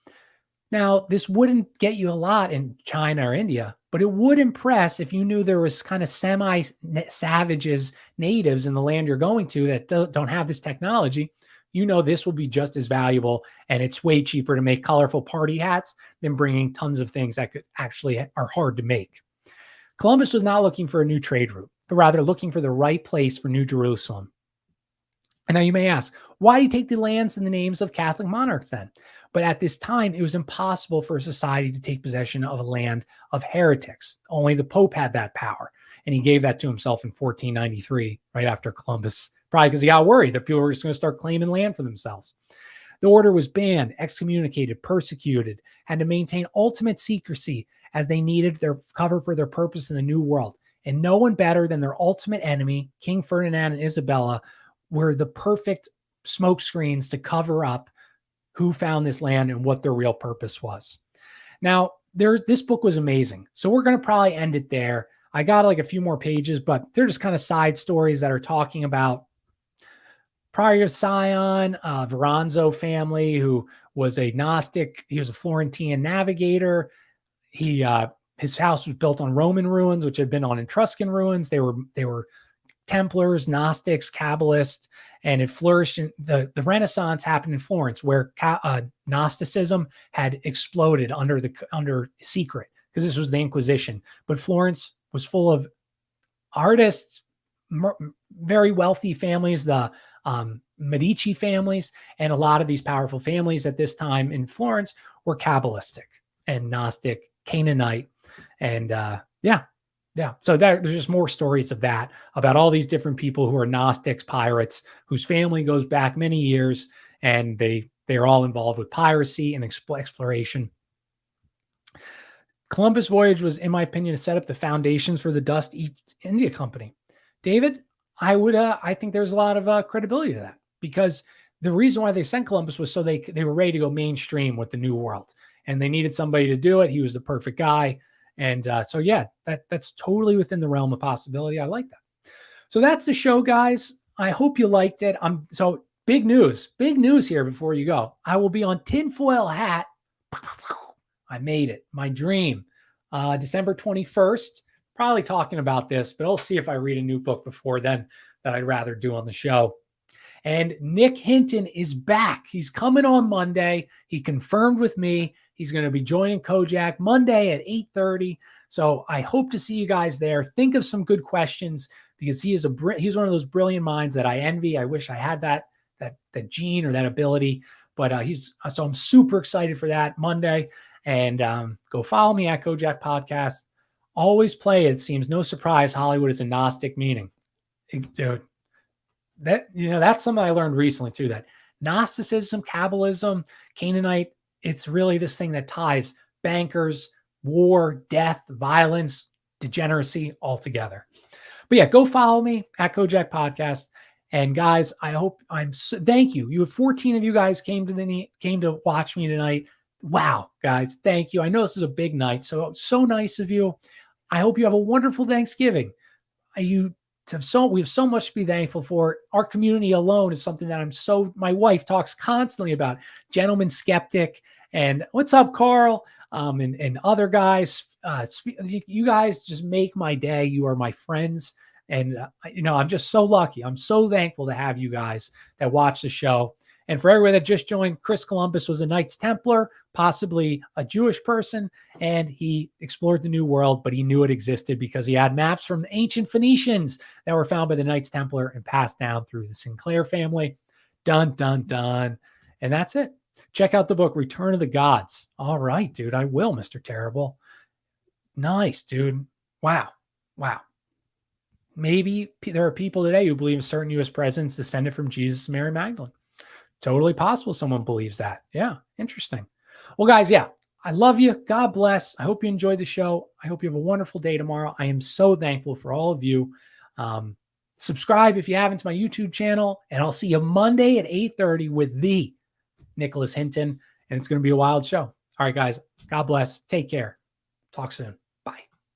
Now, this wouldn't get you a lot in China or India, but it would impress if you knew there was kind of semi-savages, natives in the land you're going to that don't have this technology. This will be just as valuable, and it's way cheaper to make colorful party hats than bringing tons of things that are hard to make. Columbus was not looking for a new trade route, but rather looking for the right place for New Jerusalem. And now you may ask, why did he take the lands and the names of Catholic monarchs then? But at this time, it was impossible for a society to take possession of a land of heretics. Only the Pope had that power. And he gave that to himself in 1493, right after Columbus, probably because he got worried that people were just going to start claiming land for themselves. The order was banned, excommunicated, persecuted, had to maintain ultimate secrecy as they needed their cover for their purpose in the New World. And no one better than their ultimate enemy, King Ferdinand and Isabella, were the perfect smokescreens to cover up who found this land and what their real purpose was. Now, this book was amazing. So we're going to probably end it there. I got like a few more pages, but they're just kind of side stories that are talking about Priory of Sion, Veranzo family, who was a Gnostic. He was a Florentine navigator. His house was built on Roman ruins, which had been on Etruscan ruins. They were Templars, Gnostics, Kabbalists, and it flourished. The Renaissance happened in Florence, where Gnosticism had exploded under secret, because this was the Inquisition. But Florence was full of artists, very wealthy families, the Medici families, and a lot of these powerful families at this time in Florence were Kabbalistic and Gnostic, Canaanite, and yeah. So there's just more stories of that, about all these different people who are Gnostics, pirates, whose family goes back many years, and they are all involved with piracy and exploration. Columbus' voyage was, in my opinion, to set up the foundations for the Dutch East India Company. David, I think there's a lot of credibility to that, because the reason why they sent Columbus was so they were ready to go mainstream with the New World, and they needed somebody to do it. He was the perfect guy. And so, yeah, that's totally within the realm of possibility. I like that. So that's the show, guys. I hope you liked it. So big news here before you go. I will be on Tinfoil Hat. I made it. My dream. December 21st. Probably talking about this, but I'll see if I read a new book before then that I'd rather do on the show. And Nick Hinton is back. He's coming on Monday. He confirmed with me. He's going to be joining Kojak Monday at 8:30. So I hope to see you guys there. Think of some good questions because he's one of those brilliant minds that I envy. I wish I had that gene or that ability. But so I'm super excited for that Monday. And go follow me at Kojak Podcast. Always play it. It seems no surprise Hollywood is a Gnostic meaning. Dude. That's something I learned recently too, that Gnosticism, Kabbalism, Canaanite, it's really this thing that ties bankers, war, death, violence, degeneracy all together. But yeah, go follow me at Kojak Podcast. And guys, thank you. You have 14 of you guys came to watch me tonight. Wow, guys, thank you. I know this is a big night, so nice of you. I hope you have a wonderful Thanksgiving. We have so much to be thankful for. Our community alone is something that my wife talks constantly about. Gentleman Skeptic and what's up, Carl? And other guys. You guys just make my day. You are my friends. And, I'm just so lucky. I'm so thankful to have you guys that watch the show. And for everyone that just joined, Chris Columbus was a Knights Templar, possibly a Jewish person, and he explored the New World, but he knew it existed because he had maps from the ancient Phoenicians that were found by the Knights Templar and passed down through the Sinclair family. Dun, dun, dun. And that's it. Check out the book, Return of the Gods. All right, dude, I will, Mr. Terrible. Nice, dude. Wow. Maybe there are people today who believe certain U.S. presidents descended from Jesus and Mary Magdalene. Totally possible someone believes that. Yeah, interesting. Well, guys, yeah, I love you. God bless. I hope you enjoyed the show. I hope you have a wonderful day tomorrow. I am so thankful for all of you. Subscribe if you haven't to my YouTube channel, and I'll see you Monday at 8:30 with the Nicholas Hinton, and it's going to be a wild show. All right, guys, God bless. Take care. Talk soon.